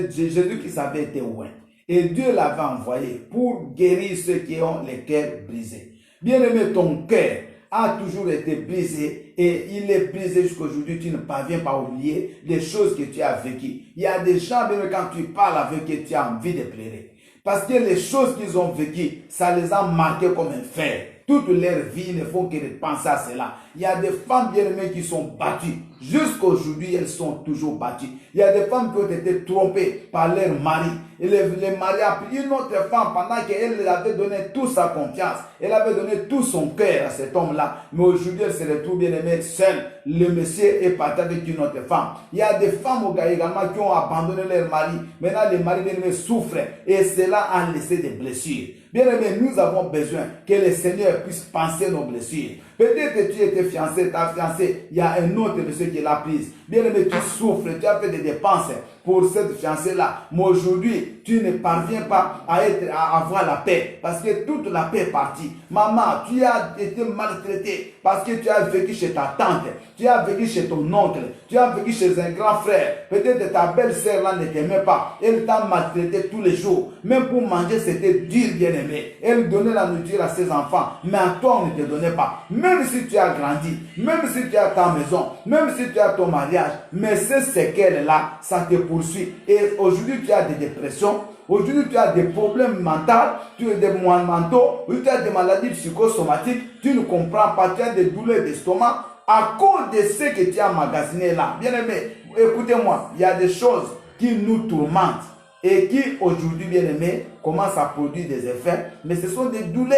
Jésus qui savait était loin. Et Dieu l'avait envoyé pour guérir ceux qui ont les cœurs brisés. Bien aimé, ton cœur a toujours été brisé et il est brisé jusqu'à aujourd'hui. Tu ne parviens pas à oublier les choses que tu as vécues. Il y a des gens, même quand tu parles avec eux, tu as envie de pleurer. Parce que les choses qu'ils ont vécues, ça les a marqués comme un fer. Toute leur vie ne font que de penser à cela. Il y a des femmes bien-aimées qui sont battues. Jusqu'à aujourd'hui, elles sont toujours battues. Il y a des femmes qui ont été trompées par leur mari. Et le mari a pris une autre femme pendant qu'elle avait donné toute sa confiance. Elle avait donné tout son cœur à cet homme-là. Mais aujourd'hui, elle se retrouve bien-aimée seule. Le monsieur est parti avec une autre femme. Il y a des femmes au gars également qui ont abandonné leur mari. Maintenant, les maris bien-aimés souffrent. Et cela a laissé des blessures. Bien-aimés, nous avons besoin que le Seigneur puisse penser nos blessures. Peut-être que tu étais fiancé, ta fiancée, il y a un autre monsieur qui l'a prise. Bien aimé, tu souffres, tu as fait des dépenses pour cette fiancée-là. Mais aujourd'hui, tu ne parviens pas à avoir la paix parce que toute la paix est partie. Maman, tu as été maltraité parce que tu as vécu chez ta tante, tu as vécu chez ton oncle, tu as vécu chez un grand frère. Peut-être ta belle-sœur là ne t'aimait pas. Elle t'a maltraité tous les jours. Même pour manger, c'était dur, bien aimé. Elle donnait la nourriture à ses enfants, mais à toi, on ne te donnait pas. Même si tu as grandi, même si tu as ta maison, même si tu as ton mariage, mais ces séquelles-là, ça te poursuit. Et aujourd'hui, tu as des dépressions. Aujourd'hui, tu as des problèmes mentaux, tu as des moines mentaux, tu as des maladies psychosomatiques, tu ne comprends pas, tu as des douleurs d'estomac à cause de ce que tu as magasiné là. Bien aimé, écoutez-moi, il y a des choses qui nous tourmentent et qui aujourd'hui, bien aimé, commencent à produire des effets, mais ce sont des douleurs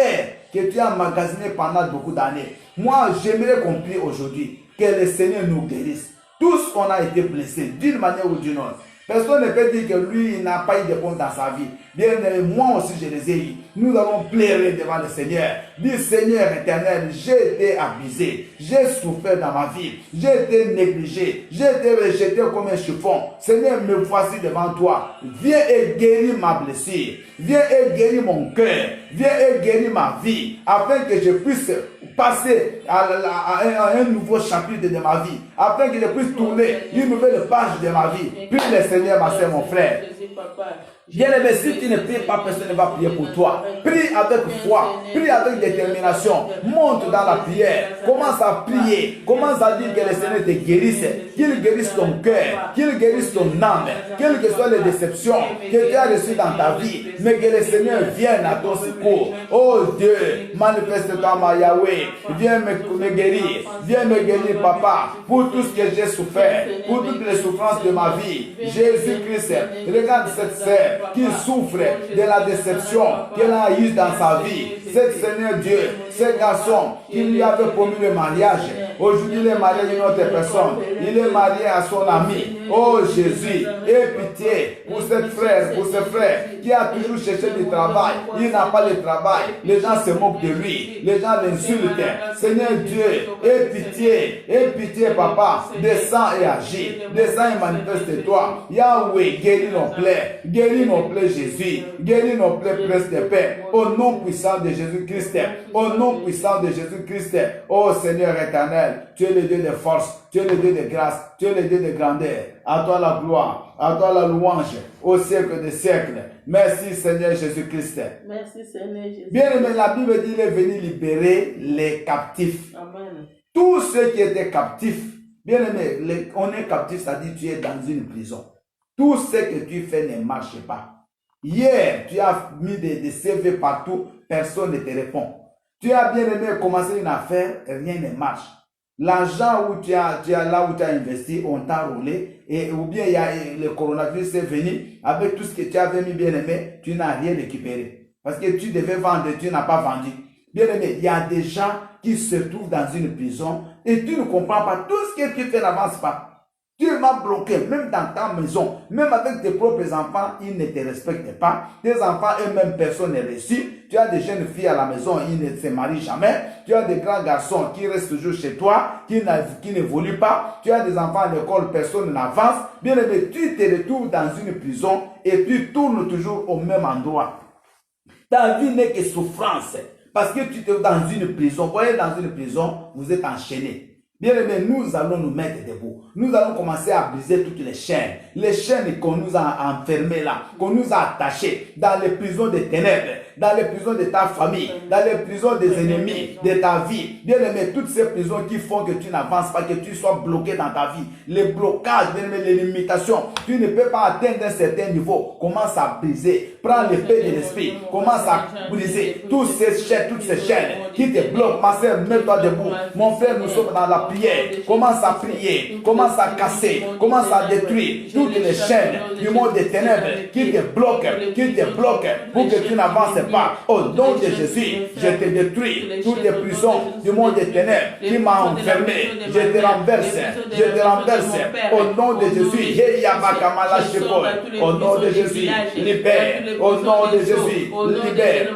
que tu as magasinées pendant beaucoup d'années. Moi, j'aimerais qu'on prie aujourd'hui que le Seigneur nous guérisse. Tous, on a été blessés d'une manière ou d'une autre. Personne ne peut dire que lui, il n'a pas eu de réponse dans sa vie. Bien aimé, moi aussi je les ai eu. Nous allons pleurer devant le Seigneur. Dis, Seigneur éternel, j'ai été abusé, j'ai souffert dans ma vie, j'ai été négligé, j'ai été rejeté comme un chiffon. Seigneur, me voici devant toi. Viens et guéris ma blessure. Viens et guéris mon cœur. Viens et guéris ma vie, afin que je puisse passer à un nouveau chapitre de ma vie, afin que je puisse tourner une nouvelle page de ma vie. Prie le Seigneur, ma soeur, mon frère. Bien aimé, si tu ne pries pas, personne ne va prier pour toi. Prie avec foi, prie avec détermination. Monte dans la prière. Commence à prier. Commence à dire que le Seigneur te guérisse. Qu'il guérisse ton cœur. Qu'il guérisse ton âme. Quelles que soient les déceptions que tu as reçues dans ta vie. Mais que le Seigneur vienne à ton secours. Oh Dieu, manifeste-toi, ma Yahweh. Viens me guérir. Viens me guérir, papa. Pour tout ce que j'ai souffert. Pour toutes les souffrances de ma vie. Jésus-Christ, regarde cette sœur qui souffre de la déception qu'elle a eue dans sa vie. Cet Seigneur Dieu, ce garçon qui lui avait promis le mariage, aujourd'hui il est marié à une autre personne. Il est marié à son ami. Oh Jésus, aie pitié pour cette frère, pour ce frère qui a toujours cherché du travail. Il n'a pas de travail. Les gens se moquent de lui. Les gens l'insultent. Seigneur Dieu, aie pitié, papa. Descends et agis. Descends et manifeste-toi. Yahweh, guéris nos plaies. Guéris nos plaies, Jésus. Guéris nos plaies, prince de paix. Au nom puissant de Jésus-Christ. Au nom puissant de Jésus-Christ. Oh Seigneur éternel, tu es le Dieu de force. Tu es le Dieu de grâce. Tu es le Dieu de grandeur. À toi la gloire. À toi la louange. Au siècle des siècles. Merci Seigneur Jésus-Christ. Merci Seigneur Jésus. Bien aimé, la Bible dit qu'il est venu libérer les captifs. Amen. Tous ceux qui étaient captifs. Bien aimé, on est captif, c'est-à-dire tu es dans une prison. Tout ce que tu fais ne marche pas. Hier, tu as mis des CV partout, personne ne te répond. Tu as bien aimé commencer une affaire, rien ne marche. L'argent où tu as là où tu as investi, on t'a roulé. Ou bien il y a le coronavirus est venu, avec tout ce que tu avais mis bien aimé, tu n'as rien récupéré. Parce que tu devais vendre, tu n'as pas vendu. Bien aimé, il y a des gens qui se trouvent dans une prison et tu ne comprends pas. Tout ce que tu fais n'avance pas. Tu m'as bloqué, même dans ta maison, même avec tes propres enfants, ils ne te respectent pas. Tes enfants, eux-mêmes, personne n'est reçu. Tu as des jeunes filles à la maison, ils ne se marient jamais. Tu as des grands garçons qui restent toujours chez toi, qui n'évoluent pas. Tu as des enfants à l'école, personne n'avance. Bien aimé, tu te retrouves dans une prison et tu tournes toujours au même endroit. Ta vie n'est que souffrance. Parce que tu es dans une prison. Vous voyez, dans une prison, vous êtes enchaîné. Bien aimé, nous allons nous mettre debout. Nous allons commencer à briser toutes les chaînes qu'on nous a enfermées là, qu'on nous a attachées dans les prisons des ténèbres, dans les prisons de ta famille, dans les prisons des ennemis de ta vie. Bien aimé, toutes ces prisons qui font que tu n'avances pas, que tu sois bloqué dans ta vie, les blocages, bien aimé, les limitations, tu ne peux pas atteindre un certain niveau. Commence à briser. Prends l'épée de l'esprit. Commence à briser toutes ces chaînes qui te bloquent. Ma soeur, mets-toi debout. Mon frère, nous sommes dans la prière. Commence à prier. Commence à casser. Commence à détruire toutes les chaînes du monde des ténèbres qui te bloquent pour que tu n'avances serpent. Au nom de Jésus, je te détruis toutes les prisons du monde des ténèbres qui m'a enfermé. Je te renverse. Je te renverse. Au nom de Jésus. Au nom de Jésus, libère. Au nom de Jésus, libère.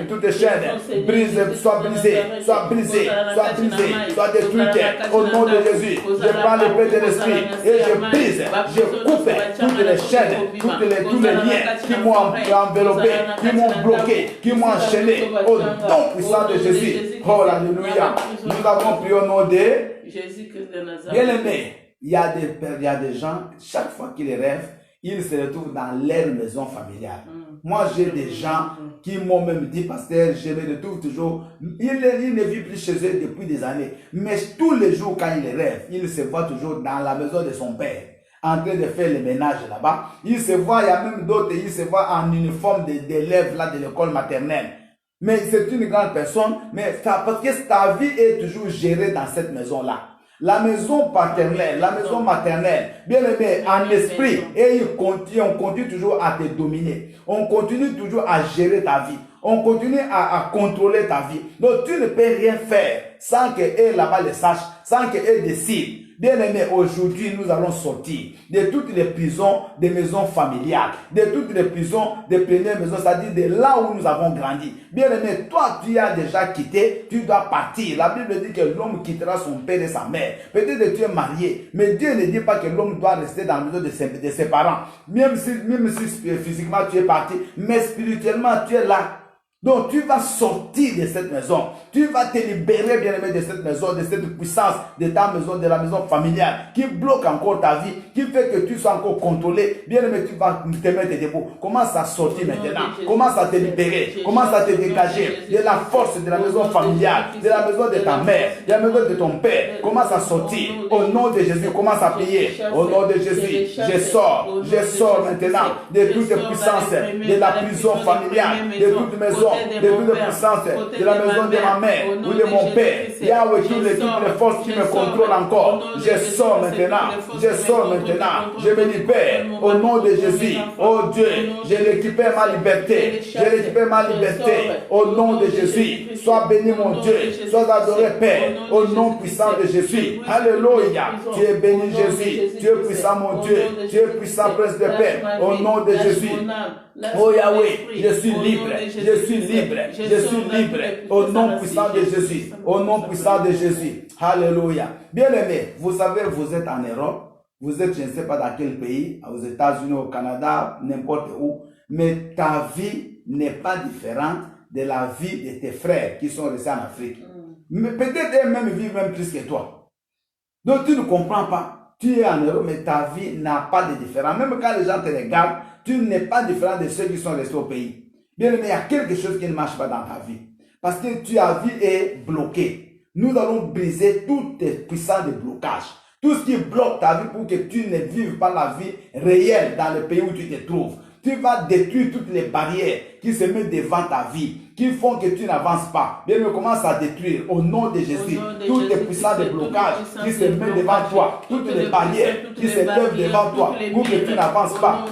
Toutes les chaînes, brise, soient brisées, soient brisées, soient brisées, soient détruites. Au nom de Jésus, je prends l'épée de l'esprit et je brise, je coupe toutes les chaînes, tous les liens qui m'ont enveloppé, qui m'ont bloqué, qui m'ont enchaîné. Au nom puissant de Jésus. Oh, alléluia. Nous avons prié au nom de Jésus-Christ de Nazareth. Bien-aimé, il y a des gens, chaque fois qu'ils rêvent, ils se retrouvent dans leur maison familiale. Moi, j'ai des gens qui m'ont même dit, pasteur, je me retrouve toujours. Il ne vit plus chez eux depuis des années. Mais tous les jours, quand il rêve, il se voit toujours dans la maison de son père, en train de faire le ménage là-bas. Il se voit, il y a même d'autres, il se voit en uniforme d'élève là de l'école maternelle. Mais c'est une grande personne, mais parce que ta vie est toujours gérée dans cette maison-là. La maison paternelle, la maison maternelle, bien aimé, en esprit, et on continue toujours à te dominer. On continue toujours à gérer ta vie. On continue à contrôler ta vie. Donc tu ne peux rien faire sans qu'elle là-bas le sache, sans qu'elle décide. Bien aimé, aujourd'hui, nous allons sortir de toutes les prisons des maisons familiales, de toutes les prisons des premières maisons, c'est-à-dire de là où nous avons grandi. Bien aimé, toi, tu as déjà quitté, tu dois partir. La Bible dit que l'homme quittera son père et sa mère. Peut-être que tu es marié, mais Dieu ne dit pas que l'homme doit rester dans la maison de ses parents. Même si physiquement tu es parti, mais spirituellement tu es là. Donc tu vas sortir de cette maison. Tu vas te libérer, bien aimé, de cette maison, de cette puissance de ta maison, de la maison familiale, qui bloque encore ta vie, qui fait que tu sois encore contrôlé. Bien aimé, tu vas te mettre debout. Commence à sortir maintenant. Commence à te libérer. Commence à te dégager de la force de la maison familiale, de la maison de ta mère, de la maison de ton père. Commence à sortir. Au nom de Jésus, commence à prier. Au nom de Jésus, je sors maintenant de toutes les puissances de la prison familiale, de toute maison, de toutes les puissances de la maison de ma mère ou de mon père. Yahweh, toutes les forces qui me contrôlent encore. Je sors maintenant. Je sors maintenant. Je me libère au nom de Jésus. Oh Dieu, je récupère ma liberté. Je récupère ma liberté au nom de Jésus. Sois béni mon Dieu. Sois adoré Père au nom puissant de Jésus. Alléluia. Tu es béni Jésus. Tu es puissant mon Dieu. Tu es puissant Prince de paix au nom de Jésus. Oh Yahweh, je suis libre, je suis libre, je suis libre au nom puissant de Jésus, au nom puissant de Jésus. Alléluia. Bien aimé, vous savez, vous êtes en Europe, vous êtes, je ne sais pas dans quel pays, aux États-Unis, au Canada, n'importe où, mais ta vie n'est pas différente de la vie de tes frères qui sont restés en Afrique. Mais peut-être eux-mêmes vivent même plus que toi. Donc tu ne comprends pas. Tu es en Europe, mais ta vie n'a pas de différence. Même quand les gens te regardent, tu n'es pas différent de ceux qui sont restés au pays. Bien aimé, il y a quelque chose qui ne marche pas dans ta vie. Parce que ta vie est bloquée. Nous allons briser toutes tes puissances de blocage. Tout ce qui bloque ta vie pour que tu ne vives pas la vie réelle dans le pays où tu te trouves. Tu vas détruire toutes les barrières qui se mettent devant ta vie, qui font que tu n'avances pas. Bien, on commence à détruire au nom de Jésus toutes les puissances de blocage qui se mettent devant toi, toutes les barrières qui se lèvent devant toi pour que tu n'avances pas,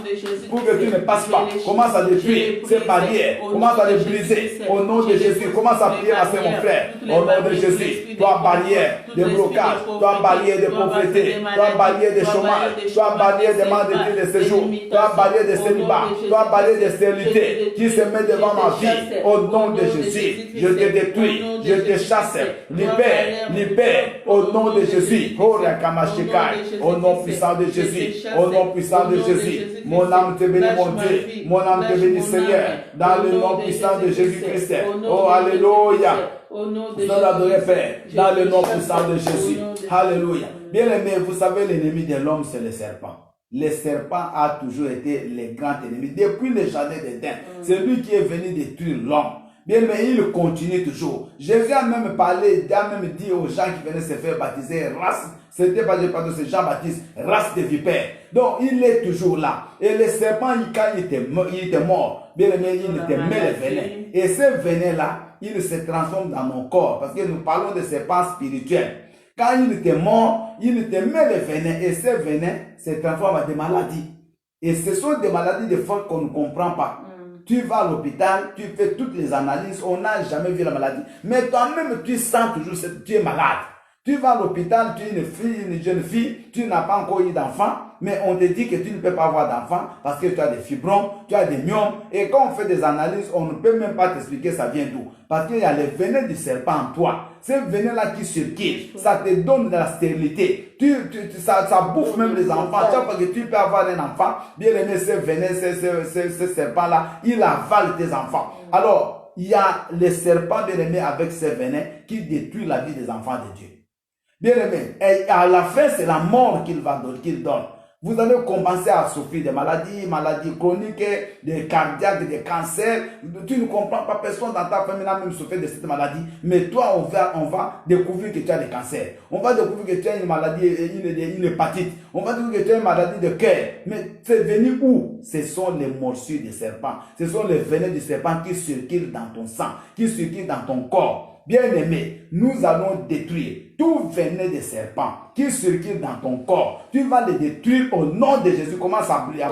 pour que tu ne passes pas. Commence à détruire ces barrières, commence à les briser au nom de Jésus. Commence à prier à mon frère au nom de Jésus. Toi, barrière de blocage, toi, barrière de pauvreté, toi, barrière de chômage, toi, barrière de manque de séjour, toi, barrière de célibat, toi, barrière de stérilité qui se met devant ma vie au nom de Jésus. Je te détruis, je te chasse, libère au nom de Jésus. Au nom puissant de Jésus, au nom puissant de Jésus. Mon âme te bénit mon Dieu, mon âme te bénit Seigneur, dans le nom puissant de Jésus-Christ. Oh alléluia. Sois adoré Père, dans le nom puissant de Jésus. Alléluia. Bien aimé, vous savez l'ennemi de l'homme c'est le serpent. Le serpent a toujours été le grand ennemi. Depuis le jardin d'Éden, c'est lui qui est venu détruire l'homme. Bien, mais il continue toujours. Jésus a même parlé, a même dit aux gens qui venaient se faire baptiser, race, c'était pas c'est Jean-Baptiste, race de vipères. Donc, il est toujours là. Et le serpent, quand il était mort, bien aimé, il te met le venin. Et ce venin-là, il se transforme dans mon corps. Parce que nous parlons de serpent spirituel. Quand il était mort, il te met le venin et ce venin se transforme en des maladies. Et ce sont des maladies des fois qu'on ne comprend pas. tu vas à l'hôpital, tu fais toutes les analyses, on n'a jamais vu la maladie. Mais toi-même, tu sens toujours que tu es malade. Tu vas à l'hôpital, tu es une fille, une jeune fille, tu n'as pas encore eu d'enfant, mais on te dit que tu ne peux pas avoir d'enfant parce que tu as des fibromes, tu as des myomes. Et quand on fait des analyses, on ne peut même pas t'expliquer ça vient d'où. Parce qu'il y a les venin du serpent en toi. Ces venins-là qui circulent, ça te donne de la stérilité. Ça bouffe même les enfants. Chaque fois que tu peux avoir un enfant, bien aimé, ces venins, ces serpents-là, il avale tes enfants. Alors, il y a les serpents bien aimés avec ces venins qui détruisent la vie des enfants de Dieu. Bien aimé, et à la fin, c'est la mort qu'il donne. Vous allez commencer à souffrir des maladies chroniques, des cardiaques, des cancers. Tu ne comprends pas, personne dans ta famille n'a même souffert de cette maladie. Mais toi, on va découvrir que tu as des cancers. On va découvrir que tu as une maladie, une hépatite. On va découvrir que tu as une maladie de cœur. Mais c'est venu où? Ce sont les morsures des serpents. Ce sont les venins du serpent qui circulent dans ton sang, qui circulent dans ton corps. Bien-aimé, nous allons détruire tout venin de serpent qui circule dans ton corps. Tu vas les détruire au nom de Jésus. Commence à prier.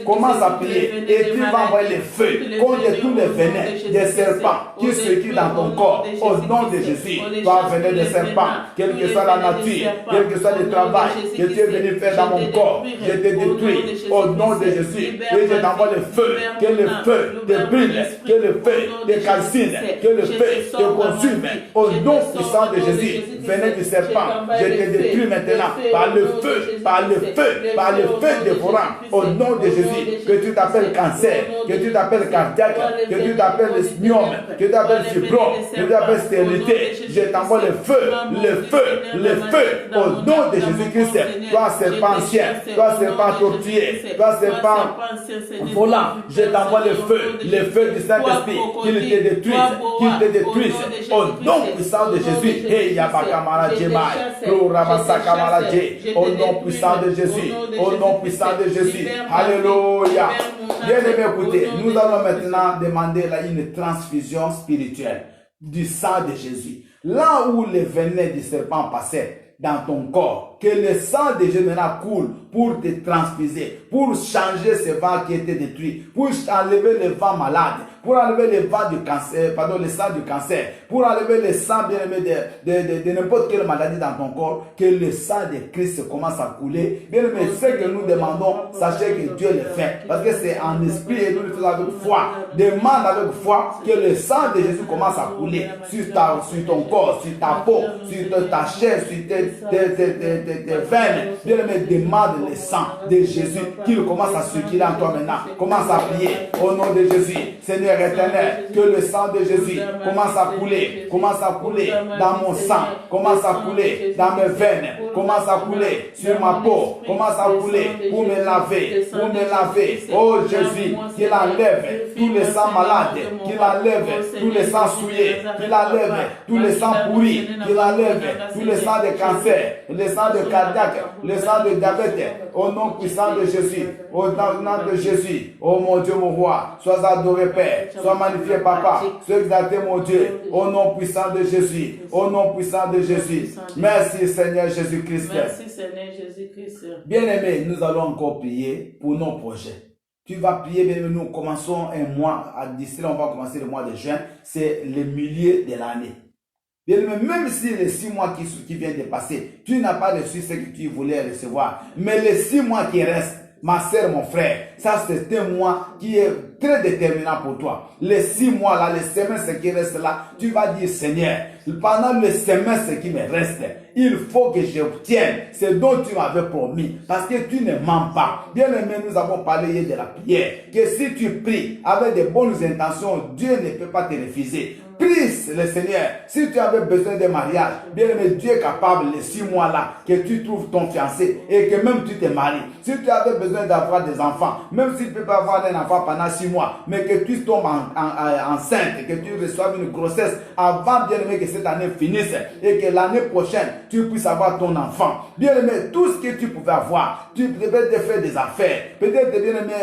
Commence à prier. Et tu vas envoyer les feux contre tous les venins des serpents qui circulent dans ton corps. Au nom de Jésus. Toi, venin de serpent, quelle que soit la nature, quel que soit le travail que tu es venu faire dans mon corps, je te détruis au nom de Jésus. Et je t'envoie le feu. Que le feu te brûle. Que le feu te calcine. Que le feu te consume. Au nom puissant de Jésus. Venez du serpent, je te détruis maintenant par le feu, par le feu, par le feu dévorant. Au nom de Jésus, que tu t'appelles cancer, que tu t'appelles cardiaque, que tu t'appelles myome, que tu t'appelles fibrome, que tu t'appelles stérilité. Je t'envoie le feu, le feu, le feu. Au nom de Jésus-Christ, toi serpent ancien, toi serpent tortué, toi serpent volant, je t'envoie le feu du Saint-Esprit, qu'il te détruise, qu'il te détruise. Au nom puissant de Jésus, au nom puissant de Jésus, au nom puissant de Jésus, alléluia. Bien aimé, écoutez, nous allons maintenant demander là une transfusion spirituelle du sang de Jésus. Là où les venins du serpent passaient dans ton corps, que le sang de Jésus maintenant coule pour te transfuser, pour changer ce vent qui était détruit, pour enlever le vent malade, pour enlever le vent du cancer, pardon, le sang du cancer, pour enlever le sang bien aimé de n'importe quelle maladie dans ton corps, que le sang de Christ commence à couler. Bien aimé, ce que nous demandons, sachez que Dieu le fait, parce que c'est en esprit et nous le faisons avec foi. Demande avec foi que le sang de Jésus commence à couler sur ton corps, sur ta peau, sur ta chair, sur tes veines. Bien aimé, demande le sang de Jésus qu'il commence à circuler en toi maintenant. Commence à prier au nom de Jésus. Seigneur éternel, que le sang de Jésus commence à couler dans mon sang, commence à couler dans mes veines, commence à couler sur ma peau, commence à couler pour me laver, Oh Jésus, qu'il enlève tous les sangs malades, qu'il enlève tous les sangs souillés, qu'il enlève tous les sangs pourris, qu'il enlève tous les sangs de cancer, les sangs de cardiaque, les sangs de diabète, au nom puissant de Jésus, au nom de Jésus. Oh mon Dieu, mon roi, sois adoré Père, sois magnifié Papa, sois exalté mon Dieu, au nom puissant de Jésus, au nom puissant de Jésus. Merci Seigneur Jésus-Christ. Merci Seigneur Jésus-Christ. Bien-aimés, nous allons encore prier pour nos projets. Tu vas prier, bien aimé, nous commençons un mois, d'ici là on va commencer le mois de juin, c'est le milieu de l'année. Bien aimé, même si les 6 mois qui viennent de passer, tu n'as pas reçu ce que tu voulais recevoir, mais les 6 mois qui restent, ma soeur, mon frère, ça c'est un mois qui est très déterminant pour toi. Les 6 mois là, les semestres qui restent là, tu vas dire Seigneur, pendant le semestre qui me reste, il faut que j'obtienne ce dont tu m'avais promis, parce que tu ne mens pas. Bien aimé, nous avons parlé hier de la prière, que si tu pries avec de bonnes intentions, Dieu ne peut pas te refuser. Prie le Seigneur. Si tu avais besoin de mariage, bien aimé, Dieu est capable les 6 mois là que tu trouves ton fiancé et que même tu te maries. Si tu avais besoin d'avoir des enfants, même si tu ne peux pas avoir un enfant pendant 6 mois, mais que tu tombes enceinte, que tu reçoives une grossesse avant, bien aimé, que cette année finisse et que l'année prochaine tu puisses avoir ton enfant. Bien aimé, tout ce que tu pouvais avoir, tu devais te faire des affaires. Peut-être, bien aimé,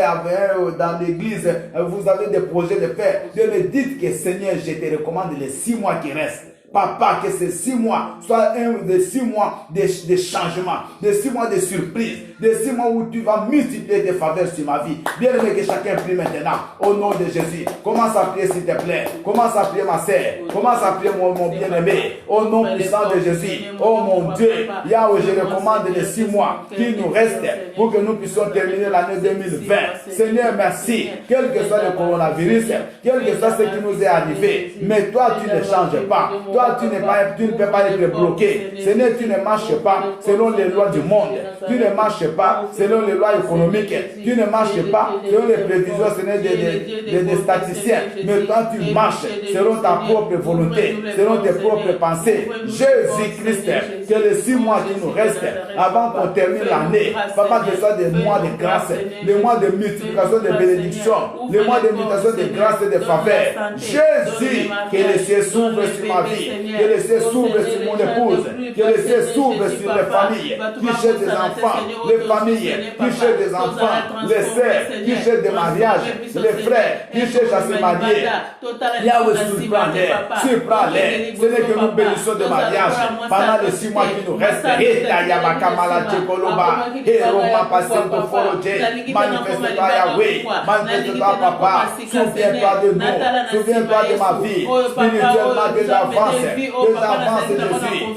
dans l'église, vous avez des projets de faire. Bien aimé, dites que Seigneur, je te recommande les 6 mois qui restent. Papa, que ces 6 mois soient un des 6 mois de changement, des 6 mois de surprise, des 6 mois où tu vas multiplier tes faveurs sur ma vie. Bien aimé, que chacun prie maintenant, au nom de Jésus. Commence à prier s'il te plaît. Commence à prier ma sœur. Commence à prier mon bien-aimé. Au nom puissant de Jésus. Oh mon Dieu, Yahweh, je recommande les 6 mois qui nous restent pour que nous puissions terminer l'année 2020. Seigneur, merci. Quel que soit le coronavirus, quel que soit ce qui nous est arrivé, mais toi, tu ne changes pas. Toi, tu ne peux pas être bloqué. Seigneur, tu ne marches pas selon les lois du monde. Tu ne marches pas selon les lois économiques. Tu ne marches pas selon les prévisions, Seigneur, des statisticiens. Mais toi, tu marches selon ta propre volonté, selon tes propres pensées. Jésus-Christ, que les 6 mois qui nous restent avant qu'on termine l'année, Papa, que ce soit des mois de grâce, des mois de multiplication de bénédictions, les mois de multiplication de grâce et de faveur. Jésus, que les cieux s'ouvrent sur ma vie, que les cieux s'ouvrent sur mon épouse, que les cieux s'ouvrent sur les familles, qui cherchent des enfants, les familles, qui cherchent des enfants, les sœurs, qui cherchent des mariages, les frères, qui cherchent à se marier. Yahweh, surprends-les. Ce n'est que nous bénissons de mariage pendant les 6 mois qui nous restent. Manifeste-toi, Yahweh. Manifeste-toi, Papa. Souviens-toi de nous. Souviens-toi de ma vie. Spirituellement, que j'avance. Que j'avance, Jésus.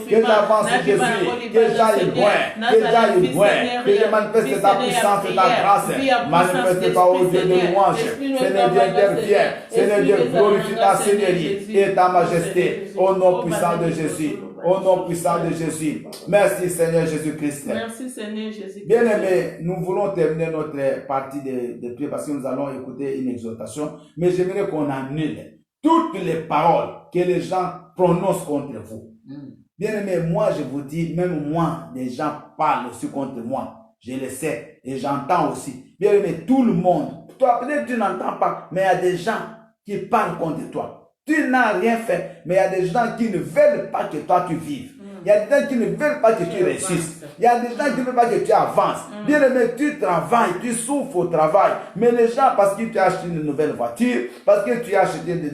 Que j'avance, Jésus. Que j'aille loin. Que j'aille loin. Que je manifeste ta puissance et ta grâce. Manifeste-toi au Dieu de louange. Seigneur Dieu, interviens. Seigneur Dieu, glorifie ta Seigneurie et ta majesté. Au nom puissant de Jésus. Au nom puissant de Jésus. Merci Seigneur Jésus-Christ. Merci Seigneur Jésus-Christ. Bien aimé, nous voulons terminer notre partie de prière parce que nous allons écouter une exhortation. Mais j'aimerais qu'on annule toutes les paroles que les gens prononcent contre vous. Bien aimé, moi je vous dis, même moi, des gens parlent aussi contre moi. Je le sais et j'entends aussi. Bien aimé, tout le monde. Toi, peut-être tu n'entends pas, mais il y a des gens qui parlent contre toi. Tu n'as rien fait, mais il y a des gens qui ne veulent pas que toi tu vives. Il y a des gens qui ne veulent pas que tu réussisses. Il y a des gens qui ne veulent pas que tu avances. Bien aimé, tu travailles, tu souffres au travail. Mais les gens, parce que tu as acheté une nouvelle voiture, parce que tu as acheté des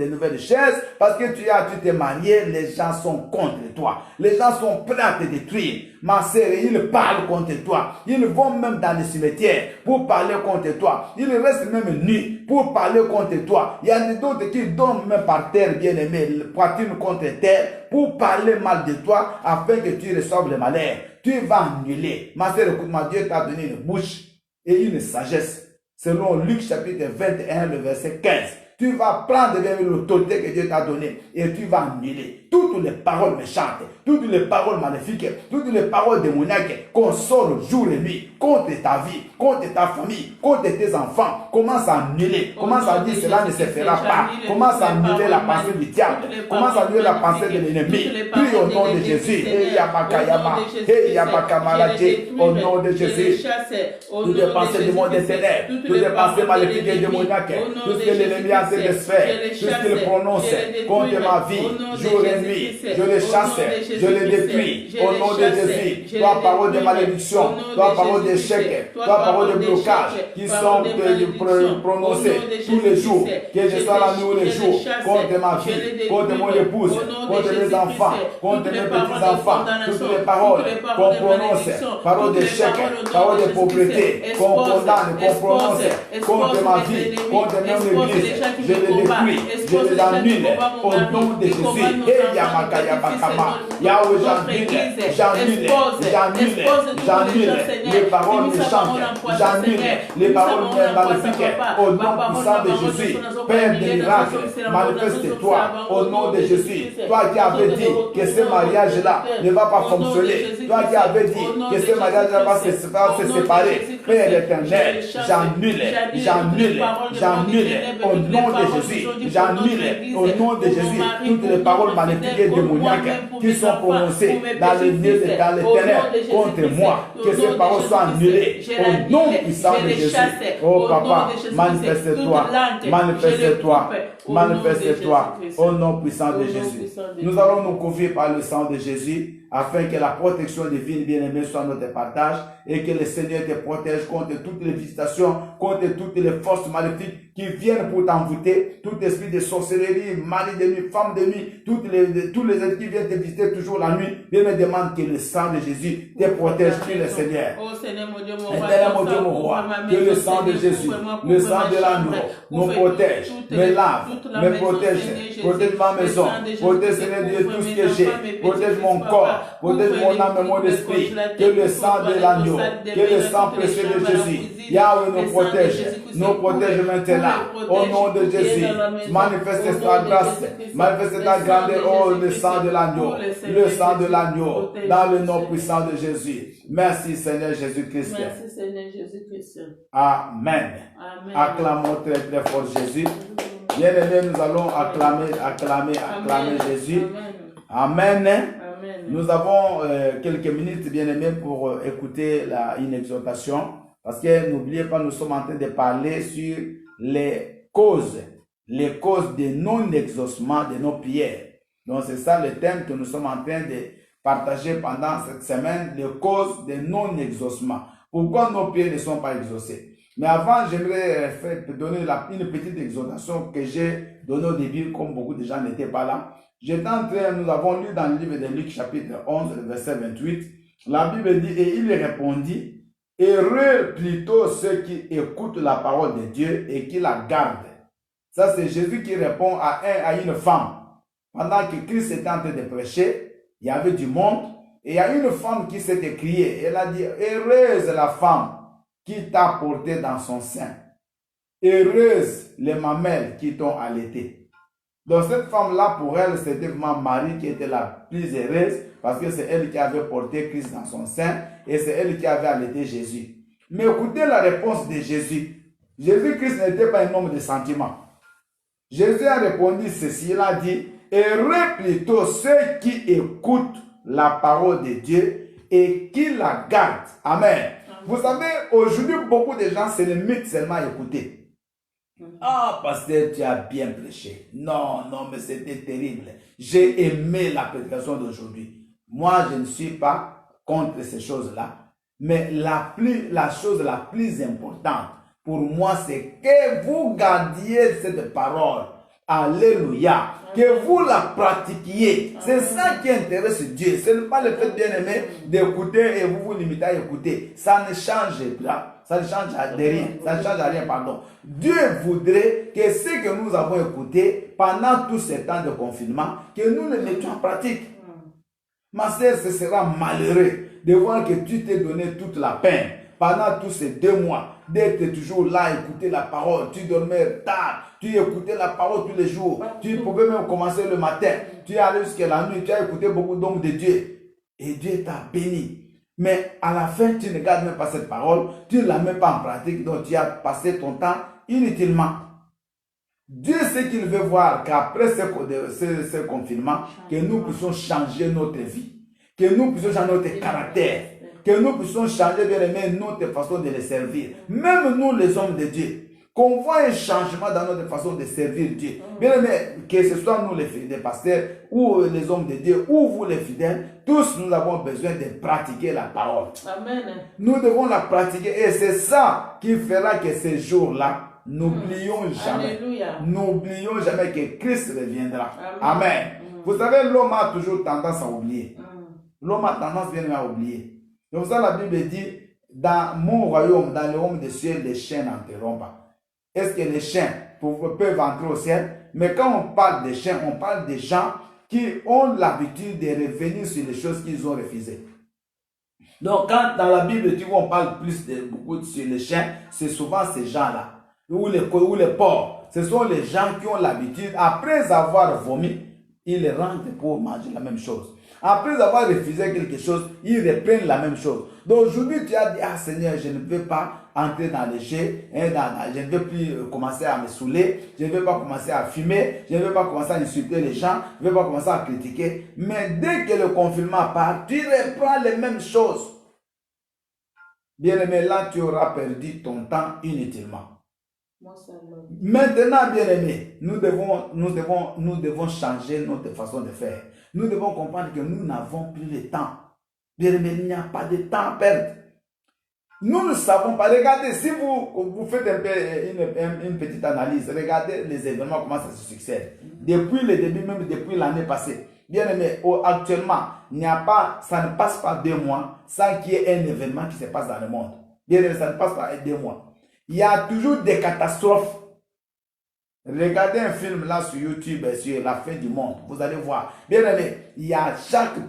nouvelles chaises, parce que tu t'es marié, les gens sont contre toi. Les gens sont prêts à te détruire. Ma sœur, ils parlent contre toi. Ils vont même dans les cimetières pour parler contre toi. Ils restent même nus pour parler contre toi. Il y a d'autres qui dorment même par terre, bien aimé, poitrine contre terre, pour parler mal de toi afin que tu reçoives le malheur. Tu vas annuler. Ma sœur, écoute-moi, Dieu t'a donné une bouche et une sagesse. Selon Luc chapitre 21, le verset 15. Tu vas prendre l'autorité que Dieu t'a donnée et tu vas annuler toutes les paroles méchantes, toutes les paroles maléfiques, toutes les paroles démoniaques qu'on sort jour et nuit contre ta vie, contre ta famille, contre tes enfants. Commence à annuler, commence à dire cela ne se fera pas. Commence à annuler la pensée du diable, commence à annuler la pensée de l'ennemi. Prie au nom de Jésus. Au nom de Jésus. Toutes les pensées du monde des ténèbres, toutes les pensées maléfiques et démoniaques, tout ce que l'ennemi a de faire, tout ce qu'il prononce contre ma vie, jour et nuit, je les chasse, je les détruis au nom de Jésus. Toi, parole de malédiction, toi, parole d'échec, toi, parole de blocage qui sont prononcées tous les jours, que je sois la nuit ou les jours, contre ma vie, contre mon épouse, contre mes enfants, contre mes petits-enfants, toutes les paroles qu'on prononce, paroles d'échec, paroles de pauvreté, qu'on condamne, qu'on prononce contre ma vie, contre même l'église. Je les détruis, je les annule au nom de Jésus. Et Yahweh, j'annule les paroles méchantes, j'annule les paroles maléfiques au nom puissant de Jésus. Père des miracles, manifeste-toi au nom de Jésus. Toi qui avais dit que ce mariage-là ne va pas fonctionner, toi qui avais dit que ce mariage-là va se séparer, Père éternel, j'annule au nom de Jésus. J'annule au nom de Jésus toutes les paroles maléfiques et démoniaques qui sont prononcées dans les ténèbres contre moi. Que ces paroles soient annulées au nom puissant de Jésus. Oh Papa, manifeste-toi, manifeste-toi, manifeste-toi au nom puissant de Jésus. Nous allons nous confier par le sang de Jésus afin que la protection divine, bien-aimé, soit notre partage et que le Seigneur te protège contre toutes les visitations, contre toutes les forces maléfiques qui viennent pour t'envoûter, tout esprit de sorcellerie, mari de nuit, femme de nuit, tous les esprits qui viennent te visiter toujours la nuit. Bien-aimé, demande que le sang de Jésus te protège, prie le Seigneur. Oh Seigneur, mon Dieu, Éternel, mon Dieu, mon roi, que le sang de Jésus, le sang de l'agneau, nous protège, me lave, me protège, protège ma maison, protège, Seigneur Dieu, tout ce que j'ai, protège mon corps, protège mon âme et mon esprit, que le sang de l'agneau, que le sang précieux de Jésus, Yahweh nous protège maintenant, au nom de Jésus, manifeste ta grâce, manifeste ta grandeur, oh, le sang de l'agneau, dans le nom puissant de Jésus. Merci Seigneur Jésus-Christ. Merci Seigneur Jésus-Christ. Amen. Amen. Acclamons très très fort Jésus. Bien-aimés, nous allons acclamer Jésus. Amen. Amen. Nous avons quelques minutes, bien-aimés, pour écouter une exhortation. Parce que n'oubliez pas, nous sommes en train de parler sur les causes de non-exaucement de nos prières. Donc c'est ça le thème que nous sommes en train de partager pendant cette semaine, les causes de non-exaucement. Pourquoi nos prières ne sont pas exaucées? Mais avant, j'aimerais donner une petite exhortation que j'ai donnée au début, comme beaucoup de gens n'étaient pas là. Nous avons lu dans le livre de Luc chapitre 11, verset 28, la Bible dit, et il répondit, heureux plutôt ceux qui écoutent la parole de Dieu et qui la gardent. Ça, c'est Jésus qui répond à une femme. Pendant que Christ était en train de prêcher, il y avait du monde, et il y a une femme qui s'est écriée. Elle a dit, heureuse la femme qui t'a porté dans son sein. Heureuse les mamelles qui t'ont allaité. Donc cette femme-là, pour elle, c'était vraiment Marie qui était la plus heureuse, parce que c'est elle qui avait porté Christ dans son sein, et c'est elle qui avait allaité Jésus. Mais écoutez la réponse de Jésus. Jésus-Christ n'était pas un homme de sentiments. Jésus a répondu ceci, il a dit, heureux plutôt ceux qui écoutent la parole de Dieu et qui la gardent. Amen. Vous savez, aujourd'hui, beaucoup de gens se limitent seulement à écouter. Ah, pasteur, tu as bien prêché. Non, mais c'était terrible. J'ai aimé la prédication d'aujourd'hui. Moi, je ne suis pas contre ces choses-là. Mais la chose la plus importante pour moi, c'est que vous gardiez cette parole. Alléluia. Que vous la pratiquiez. C'est ça qui intéresse Dieu. Ce n'est pas le fait, bien aimé, d'écouter et vous vous limitez à écouter. Ça ne change pas. Ça ne change à rien. Ça ne change à rien, pardon. Dieu voudrait que ce que nous avons écouté pendant tout ce temps de confinement, que nous le mettions en pratique. Ma sœur, ce sera malheureux de voir que tu t'es donné toute la peine pendant tous ces 2 mois d'être toujours là, écouter la parole. Tu dormais tard, tu écoutais la parole tous les jours. Tu pouvais même commencer le matin. Tu es allé jusqu'à la nuit, tu as écouté beaucoup d'hommes de Dieu. Et Dieu t'a béni. Mais à la fin, tu ne gardes même pas cette parole, tu ne la mets pas en pratique, donc tu as passé ton temps inutilement. Dieu sait qu'il veut voir qu'après ce confinement, que nous puissions changer notre vie, que nous puissions changer notre caractère, que nous puissions changer, bien aimé, notre façon de les servir. Même nous, les hommes de Dieu, qu'on voit un changement dans notre façon de servir Dieu. Bien aimé, que ce soit nous les pasteurs, ou les hommes de Dieu, ou vous les fidèles, tous nous avons besoin de pratiquer la parole. Amen. Nous devons la pratiquer et c'est ça qui fera que ces jours-là, n'oublions jamais. Alléluia. N'oublions jamais que Christ reviendra. Amen. Vous savez, l'homme a toujours tendance à oublier. L'homme a tendance bien à oublier. Donc ça, la Bible dit, dans mon royaume, dans le royaume des cieux, les chiens n'entreront pas. Est-ce que les chiens peuvent entrer au ciel? Mais quand on parle des chiens, on parle des gens qui ont l'habitude de revenir sur les choses qu'ils ont refusées. Donc quand dans la Bible, tu vois, on parle beaucoup sur les chiens, c'est souvent ces gens-là. Ou les porcs. Ce sont les gens qui ont l'habitude, après avoir vomi, ils rentrent pour manger la même chose. Après avoir refusé quelque chose, ils reprennent la même chose. Donc aujourd'hui, tu as dit, ah Seigneur, je ne veux pas entrer dans les jets, je ne veux plus commencer à me saouler, je ne veux pas commencer à fumer, je ne veux pas commencer à insulter les gens, je ne veux pas commencer à critiquer. Mais dès que le confinement part, tu reprends les mêmes choses. Bien aimé, là, tu auras perdu ton temps inutilement. Moi seulement. Maintenant, bien-aimés, nous devons changer notre façon de faire. Nous devons comprendre que nous n'avons plus le temps. Bien-aimés, il n'y a pas de temps à perdre. Nous ne savons pas. Regardez, si vous faites un peu une petite analyse, regardez les événements, comment ça se succède. Depuis le début, même depuis l'année passée. Bien aimé, actuellement, ça ne passe pas 2 mois sans qu'il y ait un événement qui se passe dans le monde. Bien aimé, ça ne passe pas 2 mois. Il y a toujours des catastrophes. Regardez un film là sur YouTube, sur la fin du monde. Vous allez voir. Bien aimé, il y a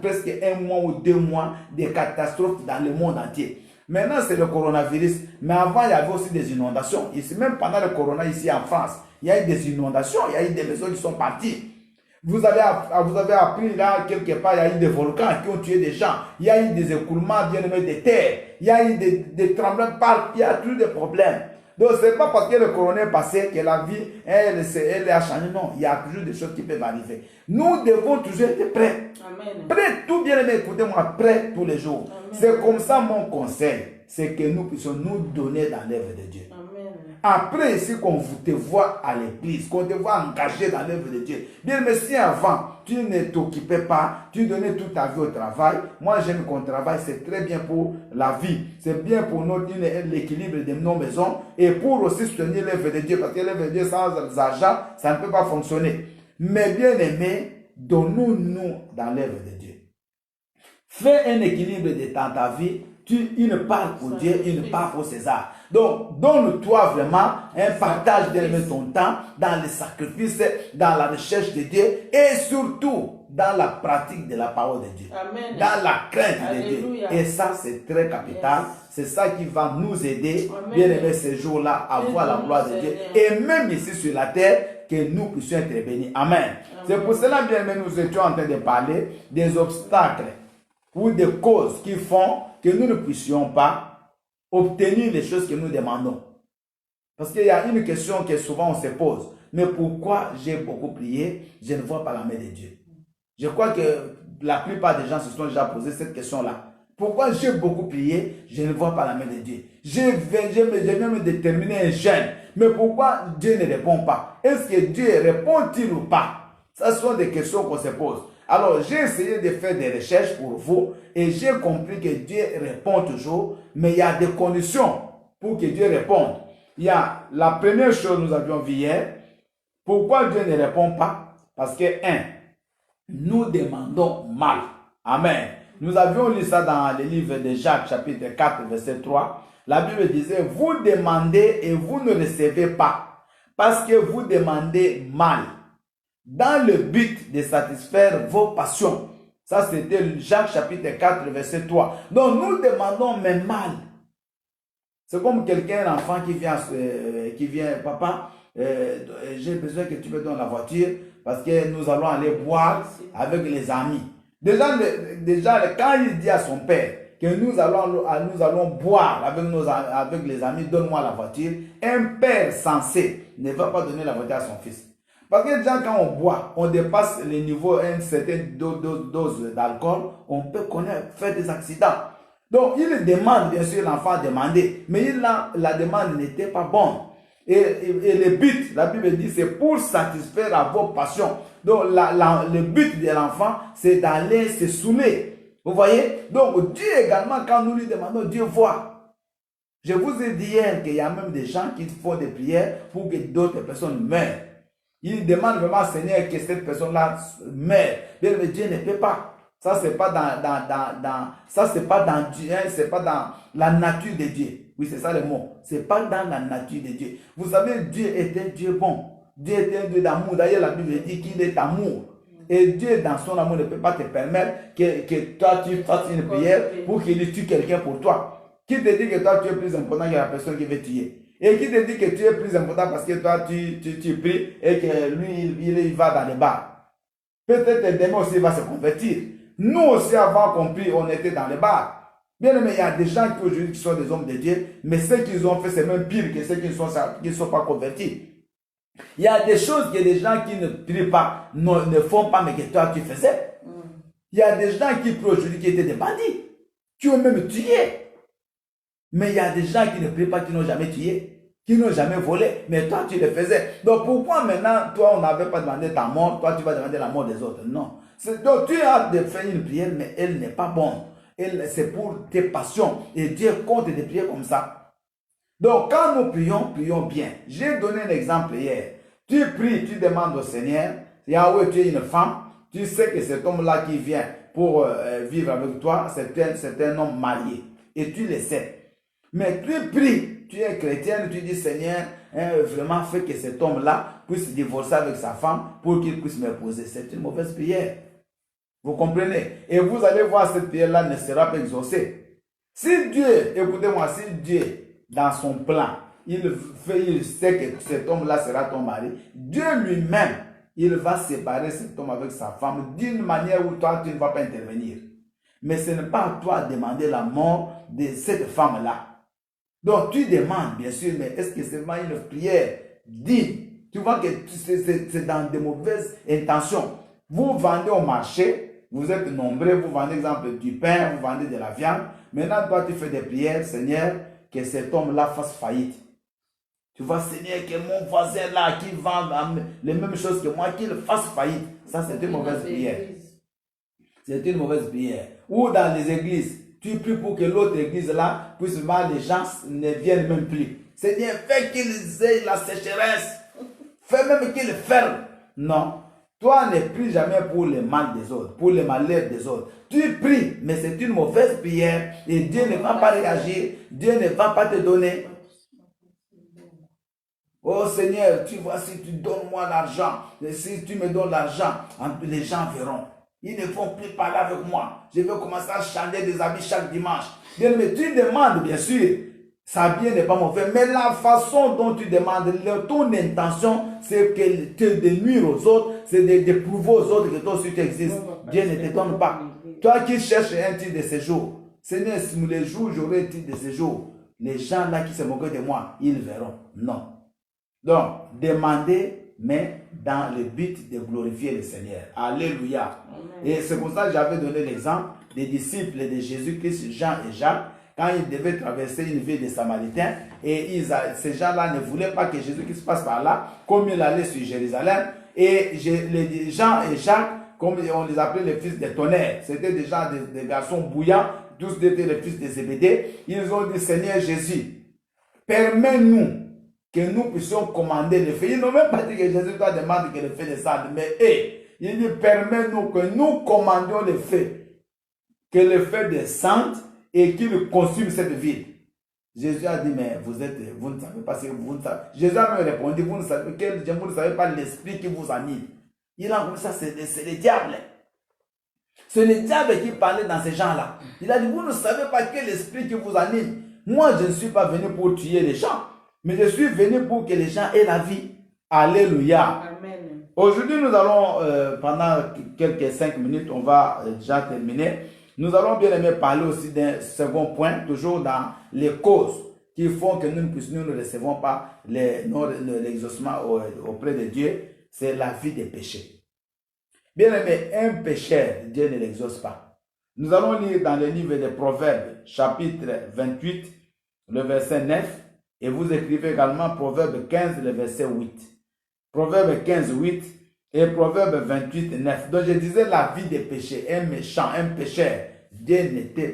presque 1 mois ou 2 mois des catastrophes dans le monde entier. Maintenant, c'est le coronavirus. Mais avant, il y avait aussi des inondations. Ici, même pendant le corona, ici en France, il y a eu des inondations. Il y a eu des maisons qui sont parties. Vous avez appris là, quelque part, il y a eu des volcans qui ont tué des gens. Il y a eu des écoulements, bien aimés, des terres. Il y a eu des tremblements de terre. Il y a toujours des problèmes. Donc, ce n'est pas parce que le corona est passé que la vie, elle a changé. Non, il y a toujours des choses qui peuvent arriver. Nous devons toujours être prêts. Amen. Prêts, tout bien aimé, écoutez-moi, prêts tous les jours. C'est comme ça mon conseil. C'est que nous puissions nous donner dans l'œuvre de Dieu. Amen. Après, ici, qu'on te voit à l'église, qu'on te voit engagé dans l'œuvre de Dieu. Bien, mais si avant, tu ne t'occupais pas, tu donnais toute ta vie au travail, moi j'aime qu'on travaille, c'est très bien pour la vie. C'est bien pour l'équilibre de nos maisons et pour aussi soutenir l'œuvre de Dieu. Parce que l'œuvre de Dieu sans argent, ça ne peut pas fonctionner. Mais bien aimé, donnons-nous dans l'œuvre de Dieu. Fais un équilibre dans ta vie. Une part pour Dieu, une part pour César. Donc, donne-toi vraiment un partage de ton temps dans les sacrifices, dans la recherche de Dieu et surtout dans la pratique de la parole de Dieu. Amen. Dans la crainte Alléluia. de Dieu. Et ça, c'est très capital. Yes. C'est ça qui va nous aider, Amen. bien aimer ces jours-là, à voir la gloire de Dieu. Et même ici sur la terre, que nous puissions être bénis. Amen. Amen. C'est pour cela, bien aimé, nous étions en train de parler des obstacles ou des causes qui font que nous ne puissions pas obtenir les choses que nous demandons. Parce qu'il y a une question que souvent on se pose. Mais pourquoi j'ai beaucoup prié, je ne vois pas la main de Dieu? Je crois que la plupart des gens se sont déjà posé cette question-là. Pourquoi j'ai beaucoup prié, je ne vois pas la main de Dieu? J'ai même déterminé un jeûne. Mais pourquoi Dieu ne répond pas? Est-ce que Dieu répond-il ou pas? Ce sont des questions qu'on se pose. Alors, j'ai essayé de faire des recherches pour vous et j'ai compris que Dieu répond toujours, mais il y a des conditions pour que Dieu réponde. Il y a la première chose que nous avions vu hier. Pourquoi Dieu ne répond pas? Parce que, nous demandons mal. Amen. Nous avions lu ça dans le livre de Jacques, chapitre 4, verset 3. La Bible disait, vous demandez et vous ne recevez pas, parce que vous demandez mal, dans le but de satisfaire vos passions. Ça, c'était Jacques chapitre 4, verset 3. Donc, nous demandons, mais mal. C'est comme quelqu'un, un enfant qui vient, papa, j'ai besoin que tu me donnes la voiture parce que nous allons aller boire avec les amis. Déjà, quand il dit à son père que nous allons boire avec les amis, donne-moi la voiture, un père sensé ne va pas donner la voiture à son fils. Parce que déjà, quand on boit, on dépasse les niveaux, une certaine dose d'alcool, on peut faire des accidents. Donc, il demande, bien sûr, l'enfant a demandé, mais la demande n'était pas bonne. Et le but, la Bible dit, c'est pour satisfaire à vos passions. Donc, le but de l'enfant, c'est d'aller se saouler. Vous voyez? Donc, Dieu également, quand nous lui demandons, Dieu voit. Je vous ai dit hier qu'il y a même des gens qui font des prières pour que d'autres personnes meurent. Il demande vraiment au Seigneur que cette personne-là meure. Bien, mais Dieu ne peut pas. Ça, c'est pas dans la nature de Dieu. Oui, c'est ça le mot. C'est pas dans la nature de Dieu. Vous savez, Dieu est un Dieu bon. Dieu est un Dieu d'amour. D'ailleurs, la Bible dit qu'il est amour. Et Dieu, dans son amour, ne peut pas te permettre que toi, tu fasses une prière pour qu'il tue quelqu'un pour toi. Qui te dit que toi, tu es plus important que la personne qui veut tuer? Et qui te dit que tu es plus important parce que toi, tu pries et que lui, il va dans les bars? Peut-être demain aussi, il va se convertir. Nous aussi, avant qu'on prie, on était dans les bars. Bien aimé, il y a des gens qui aujourd'hui sont des hommes de Dieu, mais ce qu'ils ont fait, c'est même pire que ceux qui ne sont pas convertis. Il y a des choses que les gens qui ne prient pas ne font pas, mais que toi, tu faisais. Il y a des gens qui prient aujourd'hui qui étaient des bandits, qui ont même tué. Mais il y a des gens qui ne prient pas, qui n'ont jamais tué. qui n'ont jamais volé, mais toi tu le faisais. Donc pourquoi maintenant, toi on n'avait pas demandé ta mort, toi tu vas demander la mort des autres? Non. Donc tu as de faire une prière, mais elle n'est pas bonne. C'est pour tes passions. Et Dieu compte des prières comme ça. Donc quand nous prions, prions bien. J'ai donné un exemple hier. Tu pries, tu demandes au Seigneur, Yahweh, tu es une femme, tu sais que cet homme-là qui vient pour vivre avec toi, c'est un homme marié. Et tu le sais. Mais tu pries, tu es chrétienne, tu dis Seigneur, vraiment fais que cet homme-là puisse divorcer avec sa femme pour qu'il puisse m'épouser. C'est une mauvaise prière. Vous comprenez? Et vous allez voir, cette prière-là ne sera pas exaucée. Si Dieu, écoutez-moi, si Dieu, dans son plan, il sait que cet homme-là sera ton mari, Dieu lui-même, il va séparer cet homme avec sa femme d'une manière où toi, tu ne vas pas intervenir. Mais ce n'est pas à toi de demander la mort de cette femme-là. Donc tu demandes, bien sûr, mais est-ce que c'est vraiment une prière digne? Tu vois que c'est dans de mauvaises intentions. Vous vendez au marché, vous êtes nombreux, vous vendez, exemple, du pain, vous vendez de la viande. Maintenant, toi, tu fais des prières, Seigneur, que cet homme-là fasse faillite. Tu vois, Seigneur, que mon voisin là, qui vend les mêmes choses que moi, qu'il fasse faillite. Ça, c'est une mauvaise prière. C'est une mauvaise prière. Ou dans les églises, tu pries pour que l'autre église là puisse voir les gens ne viennent même plus. Seigneur, fais qu'ils aient la sécheresse. Fais même qu'ils ferment. Non. Toi, ne prie jamais pour le mal des autres, pour le malheur des autres. Tu pries, mais c'est une mauvaise prière et Dieu ne va pas réagir. Dieu ne va pas te donner. Oh Seigneur, tu vois, si tu donnes moi l'argent, si tu me donnes l'argent, les gens verront. Ils ne vont plus parler avec moi. Je vais commencer à changer des habits chaque dimanche. Bien, mais tu demandes, bien sûr. S'habiller n'est pas mauvais. Mais la façon dont tu demandes, ton intention, c'est de nuire aux autres, c'est de prouver aux autres que toi aussi tu existes. Dieu ne te donne pas. Toi qui cherches un titre de séjour, Seigneur, si les jours j'aurai un titre de séjour, les gens là qui se moquent de moi, ils verront. Non. Donc, demandez, mais dans le but de glorifier le Seigneur. Alléluia. Amen. Et c'est pour ça que j'avais donné l'exemple des disciples de Jésus-Christ, Jean et Jacques, quand ils devaient traverser une ville des Samaritains, et ces gens-là ne voulaient pas que Jésus-Christ passe par là, comme il allait sur Jérusalem. Et les Jean et Jacques, comme on les appelait les fils des tonnerres, c'était des gens, des garçons bouillants, tous étaient les fils de Zébédée. Ils ont dit, Seigneur Jésus, permets-nous que nous puissions commander le feu. Ils n'ont même pas dit que Jésus doit demander que le feu descende, mais il dit, permets-nous que nous commandions le feu, que le feu descende et qu'il consume cette ville. Jésus a dit, mais vous ne savez pas ce que vous ne savez. Jésus a même répondu, vous ne savez pas l'esprit qui vous anime. Il a comme ça, c'est le diable. C'est le diable qui parlait dans ces gens-là. Il a dit, vous ne savez pas quel esprit qui vous anime. Moi, je ne suis pas venu pour tuer les gens, mais je suis venu pour que les gens aient la vie. Alléluia. Amen. Aujourd'hui, nous allons, pendant quelques 5 minutes, on va déjà terminer. Nous allons bien aimer parler aussi d'un second point, toujours dans les causes qui font que nous ne recevons pas l'exaucement auprès de Dieu. C'est la vie des péchés. Bien aimé, un pécheur, Dieu ne l'exauce pas. Nous allons lire dans le livre des Proverbes, chapitre 28, le verset 9, et vous écrivez également Proverbe 15, le verset 8. Proverbe 15, 8 et Proverbe 28, 9. Donc je disais la vie des péchés, un méchant, un pécheur, Dieu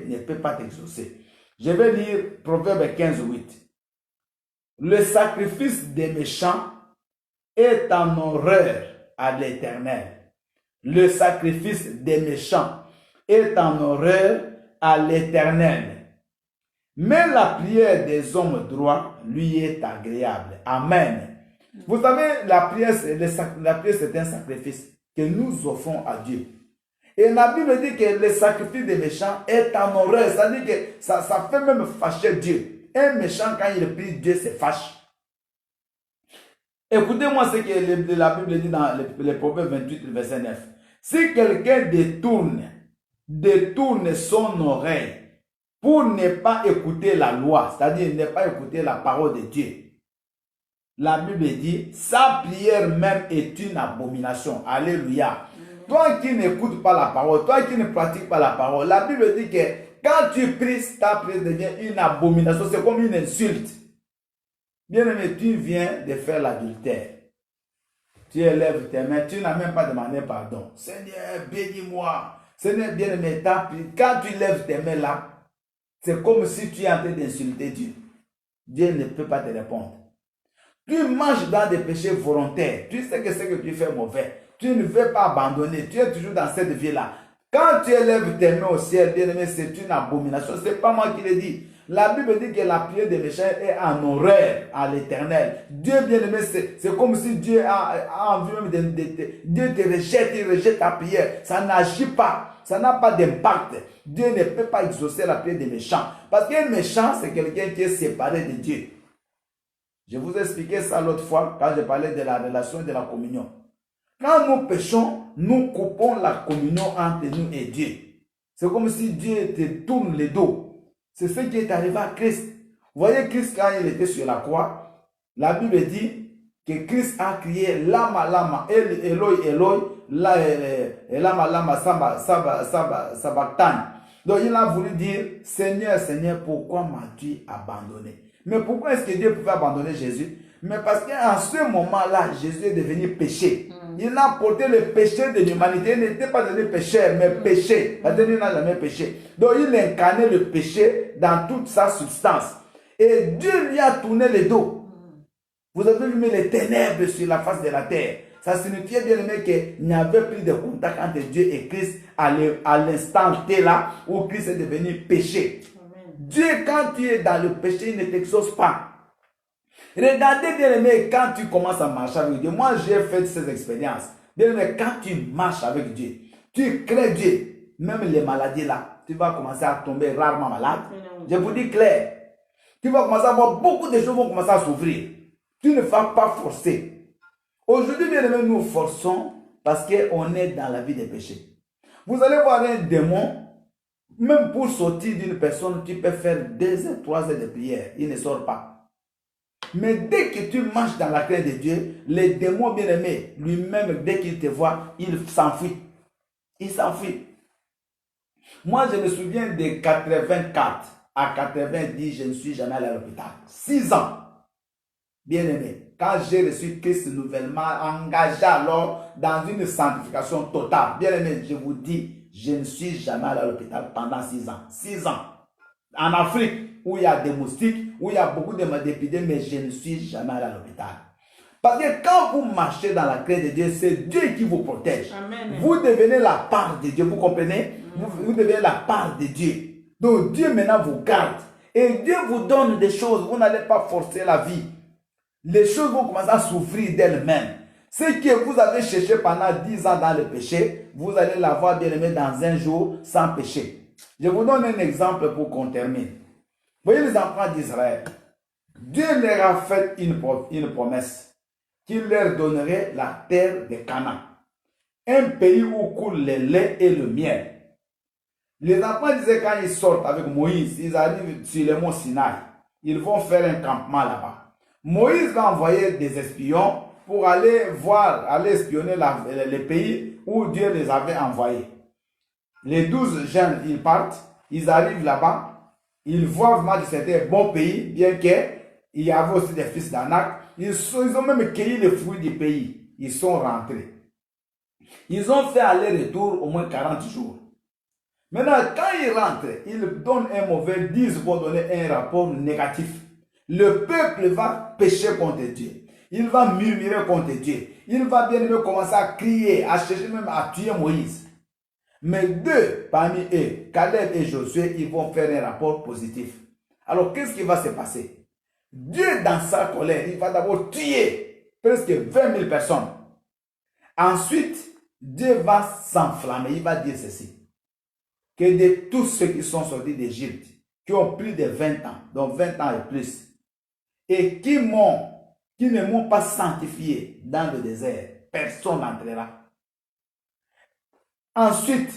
ne peut pas t'exaucer. Je vais lire Proverbe 15, 8. Le sacrifice des méchants est en horreur à l'Éternel. Le sacrifice des méchants est en horreur à l'Éternel. Mais la prière des hommes droits lui est agréable. Amen. Vous savez, la prière c'est un sacrifice que nous offrons à Dieu. Et la Bible dit que le sacrifice des méchants est en horreur. C'est-à-dire que ça fait même fâcher Dieu. Un méchant, quand il prie, Dieu se fâche. Écoutez-moi ce que la Bible dit dans le Proverbe 28, verset 9. Si quelqu'un détourne son oreille pour ne pas écouter la loi, c'est-à-dire ne pas écouter la parole de Dieu, la Bible dit, sa prière même est une abomination. Alléluia. Toi qui n'écoutes pas la parole, toi qui ne pratiques pas la parole, la Bible dit que quand tu pries, ta prière devient une abomination. C'est comme une insulte. Bien-aimé, tu viens de faire l'adultère. Tu élèves tes mains, tu n'as même pas demandé pardon. Seigneur, bénis-moi. Seigneur, bien-aimé, quand tu lèves tes mains là, c'est comme si tu es en train d'insulter Dieu. Dieu ne peut pas te répondre. Tu marches dans des péchés volontaires. Tu sais que ce que tu fais mauvais. Tu ne veux pas abandonner. Tu es toujours dans cette vie-là. Quand tu élèves tes mains au ciel, bien-aimé, c'est une abomination. Ce n'est pas moi qui le dis. La Bible dit que la prière des méchants est en horreur à l'Éternel. Dieu, bien-aimé, c'est comme si Dieu a envie même Dieu te rejette, il rejette ta prière. Ça n'agit pas. Ça n'a pas d'impact. Dieu ne peut pas exaucer la prière des méchants. Parce qu'un méchant, c'est quelqu'un qui est séparé de Dieu. Je vous ai expliqué ça l'autre fois quand je parlais de la relation et de la communion. Quand nous péchons, nous coupons la communion entre nous et Dieu. C'est comme si Dieu te tourne le dos. C'est ce qui est arrivé à Christ. Vous voyez Christ quand il était sur la croix, la Bible dit que Christ a crié Lama Lama, Eloi Eloi, Lama Lama Sabachthani. Donc il a voulu dire Seigneur, Seigneur, pourquoi m'as-tu abandonné? Mais pourquoi est-ce que Dieu pouvait abandonner Jésus? Mais parce qu'en ce moment-là, Jésus est devenu péché. Il a porté le péché de l'humanité. Il n'était pas devenu pécheur, mais péché. Parce qu'il n'a jamais péché. Donc il incarnait le péché dans toute sa substance. Et Dieu lui a tourné le dos. Vous avez vu les ténèbres sur la face de la terre. Ça signifiait bien aimé qu'il n'y avait plus de contact entre Dieu et Christ à l'instant T là où Christ est devenu péché. Dieu, quand tu es dans le péché, il ne t'exauce pas. Regardez bien aimé, quand tu commences à marcher avec Dieu. Moi, j'ai fait ces expériences. Bien aimé, quand tu marches avec Dieu, tu crées Dieu. Même les maladies là, tu vas commencer à tomber rarement malade. Je vous dis clair. Tu vas commencer à voir beaucoup de choses vont commencer à s'ouvrir. Tu ne vas pas forcer. Aujourd'hui, bien aimé, nous forçons parce qu'on est dans la vie des péchés. Vous allez voir un démon. Même pour sortir d'une personne, tu peux faire 2 heures, 3 heures de prière. Il ne sort pas. Mais dès que tu marches dans la crainte de Dieu, les démons bien-aimés, lui-même, dès qu'il te voit, il s'enfuit. Il s'enfuit. Moi, je me souviens de 84 à 90, je ne suis jamais allé à l'hôpital. 6 ans. Bien-aimé. Quand j'ai reçu Christ nouvellement, engagé alors dans une sanctification totale. Bien-aimé, je vous dis, je ne suis jamais allé à l'hôpital pendant 6 ans. 6 ans. En Afrique, où il y a des moustiques, où il y a beaucoup d'épidémies, mais je ne suis jamais allé à l'hôpital. Parce que quand vous marchez dans la crainte de Dieu, c'est Dieu qui vous protège. Amen. Vous devenez la part de Dieu, vous comprenez? Vous devenez la part de Dieu. Donc Dieu maintenant vous garde. Et Dieu vous donne des choses, vous n'allez pas forcer la vie. Les choses vont commencer à s'ouvrir d'elles-mêmes. Ce que vous avez cherché pendant 10 ans dans le péché, vous allez l'avoir bien aimé dans un jour sans péché. Je vous donne un exemple pour qu'on termine. Voyez les enfants d'Israël. Dieu leur a fait une promesse qu'il leur donnerait la terre de Canaan. Un pays où coule le lait et le miel. Les enfants disaient quand ils sortent avec Moïse, ils arrivent sur le mont Sinaï. Ils vont faire un campement là-bas. Moïse va envoyer des espions pour aller voir, aller espionner les pays où Dieu les avait envoyés. Les 12 jeunes, ils partent, ils arrivent là-bas, ils voient vraiment que c'était un bon pays, bien qu'il y avait aussi des fils d'Anak. Ils ont même cueilli les fruits du pays. Ils sont rentrés. Ils ont fait aller-retour au moins 40 jours. Maintenant, quand ils rentrent, ils donnent un mauvais, ils vont donner un rapport négatif. Le peuple va pécher contre Dieu. Il va murmurer contre Dieu. Il va bien commencer à crier, à chercher même à tuer Moïse. Mais 2 parmi eux, Caleb et Josué, ils vont faire un rapport positif. Alors, qu'est-ce qui va se passer? Dieu, dans sa colère, il va d'abord tuer presque 20 000 personnes. Ensuite, Dieu va s'enflammer. Il va dire ceci. Que de tous ceux qui sont sortis d'Égypte, qui ont plus de 20 ans, donc 20 ans et plus, et qui ne m'ont pas sanctifié dans le désert, personne n'entrera. Ensuite,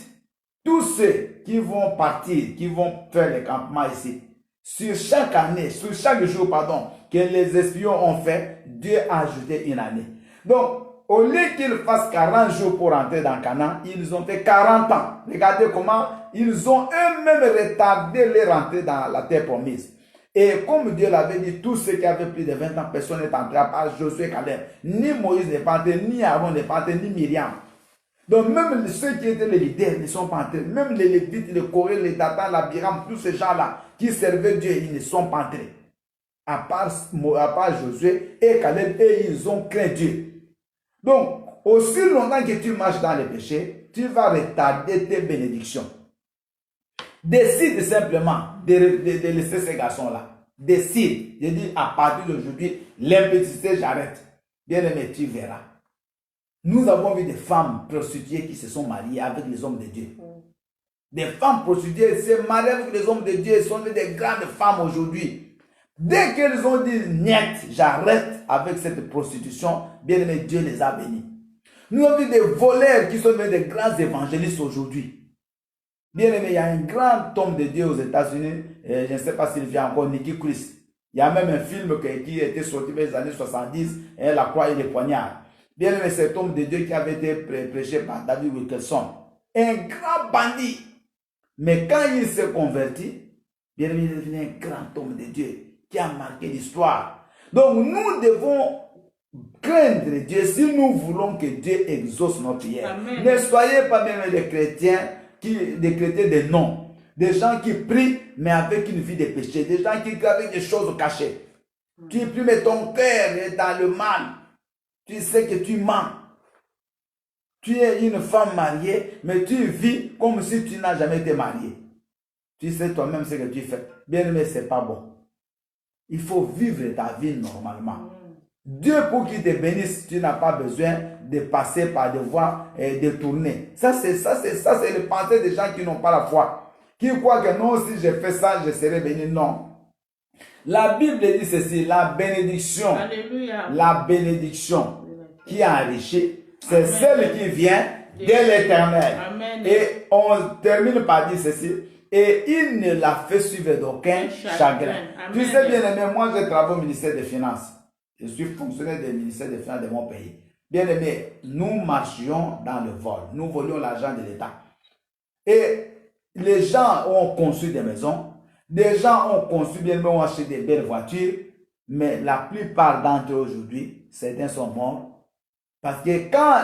tous ceux qui vont partir, qui vont faire le campement ici, sur chaque année, sur chaque jour, pardon, que les espions ont fait, Dieu a ajouté une année. Donc, au lieu qu'ils fassent 40 jours pour entrer dans Canaan, ils ont fait 40 ans. Regardez comment ils ont eux-mêmes retardé leur entrée dans la terre promise. Et comme Dieu l'avait dit, tous ceux qui avaient plus de 20 ans, personne n'est entré à part Josué et Caleb. Ni Moïse n'est pas entré, ni Aaron n'est pas entré, ni Myriam. Donc même ceux qui étaient les leaders ne sont pas entrés. Même les Lévites, les Corées, les Dathan, l'Abiram, tous ces gens-là qui servaient Dieu, ils ne sont pas entrés. À part Josué et Caleb, et ils ont craint Dieu. Donc, aussi longtemps que tu marches dans le péché, tu vas retarder tes bénédictions. Décide simplement de laisser ces garçons-là. Décide. Je dis à partir d'aujourd'hui, l'impétuosité, j'arrête. Bien aimé, tu verras. Nous avons vu des femmes prostituées qui se sont mariées avec les hommes de Dieu. Des femmes prostituées se marient avec les hommes de Dieu. Elles sont des grandes femmes aujourd'hui. Dès qu'elles ont dit niet, j'arrête avec cette prostitution, bien aimé, Dieu les a bénis. Nous avons vu des voleurs qui sont devenus des grands évangélistes aujourd'hui. Bien aimé, il y a un grand homme de Dieu aux États-Unis, je ne sais pas s'il vient encore, Nicky Chris. Il y a même un film qui était sorti dans les années 70, La croix et les poignards. Bien aimé, cet homme de Dieu qui avait été prêché par David Wilkerson. Un grand bandit. Mais quand il s'est converti, bien aimé, il est devenu un grand homme de Dieu qui a marqué l'histoire. Donc nous devons craindre Dieu si nous voulons que Dieu exauce nos prières. Amen. Ne soyez pas même des chrétiens des noms, des gens qui prient mais avec une vie de péché, des gens qui crient avec des choses cachées. Tu pries mais ton cœur est dans le mal. Tu sais que tu mens. Tu es une femme mariée mais tu vis comme si tu n'as jamais été mariée. Tu sais toi-même ce que tu fais. Bien aimé, c'est pas bon. Il faut vivre ta vie normalement. Dieu, pour qu'il te bénisse, tu n'as pas besoin de passer par des voies détournées. Ça, c'est le pensée des gens qui n'ont pas la foi. Qui croient que non, si je fais ça, je serai béni. Non. La Bible dit ceci, la bénédiction. Alléluia. La bénédiction qui enrichit, c'est celle qui vient de l'Éternel. Et on termine par dire ceci. Et il ne l'a fait suivre d'aucun chagrin. Tu sais bien aimé, moi je travaille au ministère des Finances. Je suis fonctionnaire du ministère des Finances de mon pays. Bien aimé, nous marchions dans le vol. Nous volions l'argent de l'État. Et les gens ont conçu des maisons. Des gens ont conçu, bien aimé, ont acheté des belles voitures. Mais la plupart d'entre eux aujourd'hui, certains sont morts. Parce que quand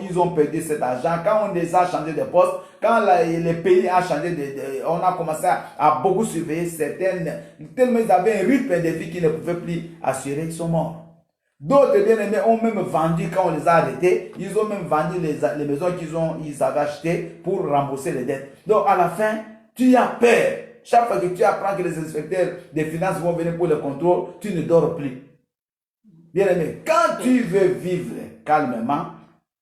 ils ont perdu cet argent, quand on les a changé de poste, quand le pays a changé, on a commencé à beaucoup surveiller certaines, tellement ils avaient un rythme de vie qu'ils ne pouvaient plus assurer, ils sont morts. D'autres bien-aimés ont même vendu, quand on les a arrêtés, ils ont même vendu les maisons qu'ils avaient achetées pour rembourser les dettes. Donc à la fin, tu as peur. Chaque fois que tu apprends que les inspecteurs des finances vont venir pour le contrôle, tu ne dors plus. Bien aimé, quand tu veux vivre calmement,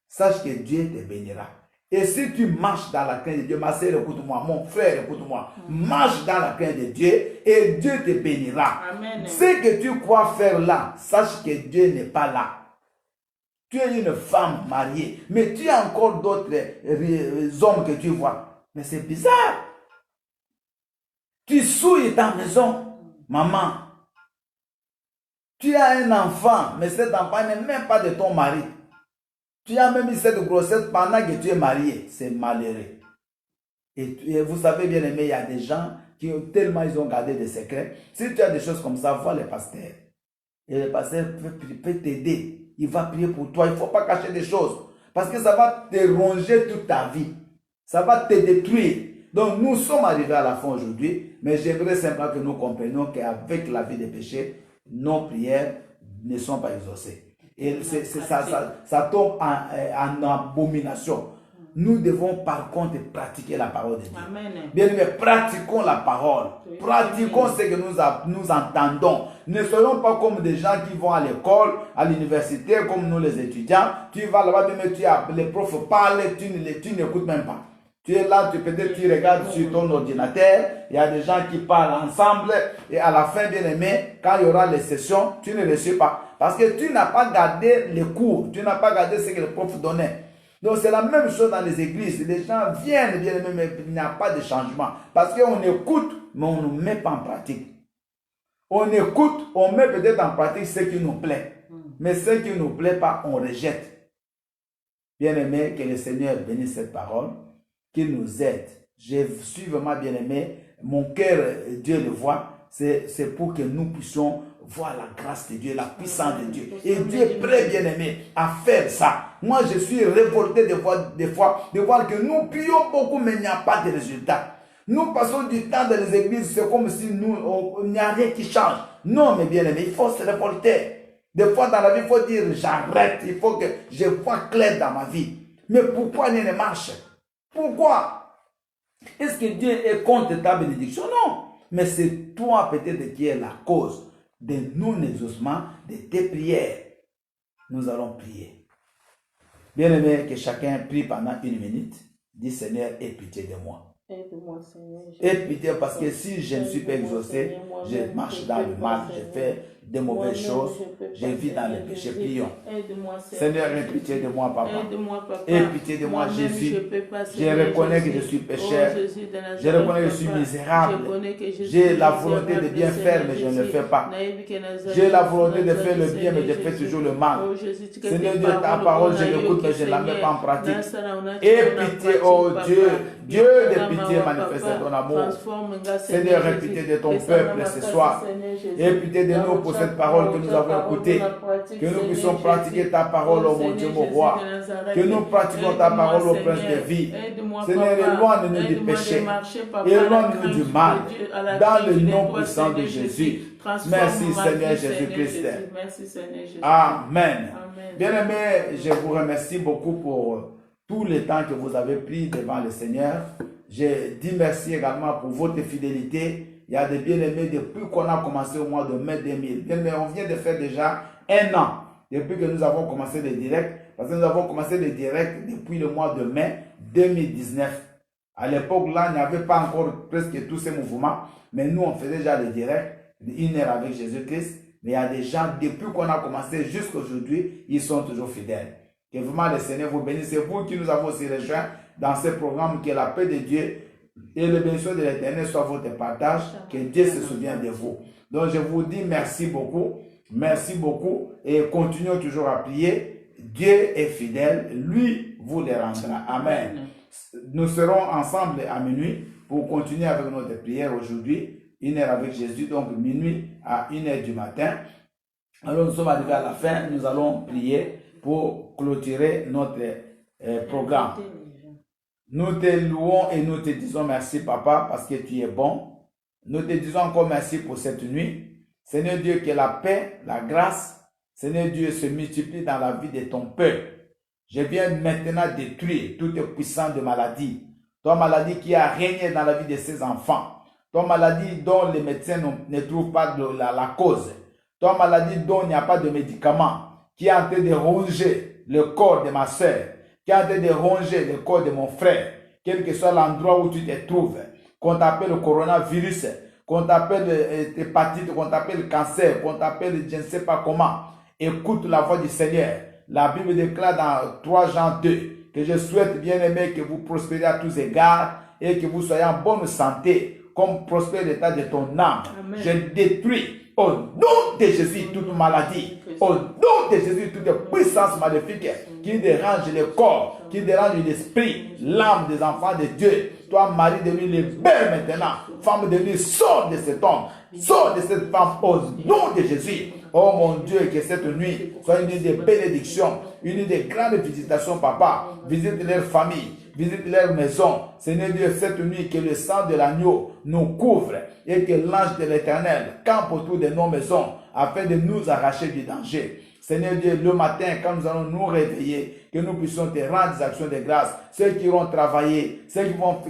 sache que Dieu te bénira. Et si tu marches dans la crainte de Dieu, ma sœur, écoute-moi, mon frère, écoute-moi, marche dans la crainte de Dieu et Dieu te bénira. Amen. Ce que tu crois faire là, sache que Dieu n'est pas là. Tu es une femme mariée, mais tu as encore d'autres hommes que tu vois. Mais c'est bizarre. Tu souilles ta maison, maman. Tu as un enfant, mais cet enfant n'est même pas de ton mari. Tu as même eu cette grossesse pendant que tu es marié. C'est malheureux. Et vous savez bien aimé, il y a des gens qui ont tellement ils ont gardé des secrets. Si tu as des choses comme ça, vois le pasteur. Et le pasteur peut t'aider. Il va prier pour toi. Il ne faut pas cacher des choses. Parce que ça va te ronger toute ta vie. Ça va te détruire. Donc nous sommes arrivés à la fin aujourd'hui. Mais j'aimerais simplement que nous comprenions qu'avec la vie des péchés, nos prières ne sont pas exaucées. Et ça tombe en abomination. Nous devons par contre pratiquer la parole de Dieu. Amen. Bien aimé, pratiquons la parole. Pratiquons ce que nous entendons. Ne soyons pas comme des gens qui vont à l'école, à l'université, comme nous les étudiants. Tu vas là-bas, les profs parlent, tu n'écoutes même pas. Tu es là, peut-être tu regardes sur ton ordinateur, il y a des gens qui parlent ensemble et à la fin, bien aimé, quand il y aura les sessions, tu ne reçois pas. Parce que tu n'as pas gardé les cours, tu n'as pas gardé ce que le prof donnait. Donc c'est la même chose dans les églises. Les gens viennent, bien aimé, mais il n'y a pas de changement. Parce qu'on écoute, mais on ne met pas en pratique. On écoute, on met peut-être en pratique ce qui nous plaît. Mais ce qui ne nous plaît pas, on rejette. Bien aimé, que le Seigneur bénisse cette parole. Qu'il nous aide. Je suis vraiment bien aimé. Mon cœur, Dieu le voit. c'est pour que nous puissions voir la grâce de Dieu, la puissance de Dieu. Et Dieu est prêt, bien-aimé, à faire ça. Moi, je suis révolté des fois de voir que nous prions beaucoup, mais il n'y a pas de résultat. Nous passons du temps dans les églises, c'est comme si il n'y a rien qui change. Non, mais bien-aimé, il faut se révolter. Des fois, dans la vie, il faut dire, j'arrête, il faut que je vois clair dans ma vie. Mais pourquoi rien ne marche? Pourquoi? Est-ce que Dieu est contre ta bénédiction? Non. Mais c'est toi peut-être qui es la cause de non-exaucement de tes prières. Nous allons prier. Bien-aimé, que chacun prie pendant 1 minute. Dis Seigneur, aie pitié de moi. Aide-moi, Seigneur. Aie pitié parce que si je ne suis pas exaucé, je marche dans le mal, je fais de mauvaises choses, je vis dans le péché. Prions. Seigneur, aie pitié de moi, Papa. Aie pitié de moi, Jésus. Je reconnais que je suis pécheur. Je reconnais que je suis misérable. J'ai la volonté de bien faire, mais je ne le fais pas. J'ai la volonté de faire le bien, mais je fais toujours le mal. Seigneur Dieu, ta parole, je l'écoute, mais je ne la mets pas en pratique. Aie pitié, oh Dieu, Dieu de pitié, manifeste ton amour. Seigneur, aie pitié de ton peuple ce soir. Aie pitié de nous pour cette parole que nous avons écoutée. Que nous puissions pratiquer ta parole, oh mon Dieu, mon roi. Que nous pratiquions ta parole au prince de vie. Seigneur, éloigne-nous du péché. Éloigne-nous du mal. Dans le nom puissant de Jésus. Merci Seigneur Jésus-Christ. Amen. Bien-aimés, je vous remercie beaucoup pour tout le temps que vous avez pris devant le Seigneur. Je dis merci également pour votre fidélité. Il y a des bien-aimés depuis qu'on a commencé au mois de mai 2000. Bien-aimés, on vient de faire déjà 1 an depuis que nous avons commencé les directs. Parce que nous avons commencé les directs depuis le mois de mai 2019. À l'époque, là, il n'y avait pas encore presque tous ces mouvements. Mais nous, on faisait déjà les directs, 1 heure avec Jésus-Christ. Mais il y a des gens, depuis qu'on a commencé jusqu'à aujourd'hui, ils sont toujours fidèles. Que vraiment le Seigneur vous bénisse. C'est vous qui nous avons aussi rejoints dans ce programme, que la paix de Dieu et le bénédiction de l'Éternel soit votre partage, que Dieu se souvienne de vous. Donc je vous dis merci beaucoup et continuons toujours à prier. Dieu est fidèle, lui vous les rendra. Amen. Nous serons ensemble à minuit pour continuer avec notre prière aujourd'hui, 1 heure avec Jésus, donc minuit à 1 heure du matin. Alors nous sommes arrivés à la fin, nous allons prier pour clôturer notre programme. Nous te louons et nous te disons merci, Papa, parce que tu es bon. Nous te disons encore merci pour cette nuit. Seigneur Dieu, que la paix, la grâce, Seigneur Dieu, se multiplie dans la vie de ton peuple. Je viens maintenant détruire toute puissance de maladie. Toi, maladie qui a régné dans la vie de ses enfants. Toi, maladie dont les médecins ne trouvent pas la cause. Toi, maladie dont il n'y a pas de médicament, qui est en train de ronger le corps de ma soeur, qui est en train de ronger le corps de mon frère, quel que soit l'endroit où tu te trouves, qu'on t'appelle le coronavirus, qu'on t'appelle l'hépatite, qu'on t'appelle le cancer, qu'on t'appelle je ne sais pas comment, écoute la voix du Seigneur. La Bible déclare dans 3 Jean 2 que je souhaite, bien aimé, que vous prospériez à tous égards et que vous soyez en bonne santé, comme prospère l'état de ton âme. Amen. Je détruis au nom de Jésus toute maladie, au nom de Jésus toute puissance maléfique qui dérange le corps, qui dérange l'esprit, l'âme des enfants de Dieu. Toi, mari de lui, libère maintenant. Femme de lui, sors de cet homme, sors de cette femme au nom de Jésus. Oh mon Dieu, que cette nuit soit une nuit de bénédiction, une nuit de grande visitation, Papa. Visite leur famille, visite leur maison. Seigneur Dieu, cette nuit, que le sang de l'agneau nous couvre et que l'ange de l'Éternel campe autour de nos maisons afin de nous arracher du danger. Seigneur Dieu, le matin, quand nous allons nous réveiller, que nous puissions te rendre des actions de grâce. Ceux qui iront travailler, ceux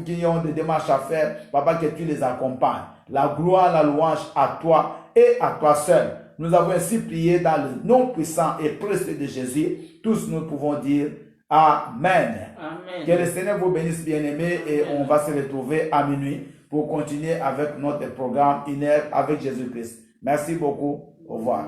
qui ont des démarches à faire, Papa, que tu les accompagnes. La gloire, la louange à toi et à toi seul. Nous avons ainsi prié dans le nom puissant et précieux de Jésus. Tous nous pouvons dire Amen. Amen. Que le Seigneur vous bénisse, bien-aimés, et on va se retrouver à minuit pour continuer avec notre programme 1 heure avec Jésus-Christ. Merci beaucoup. Au revoir.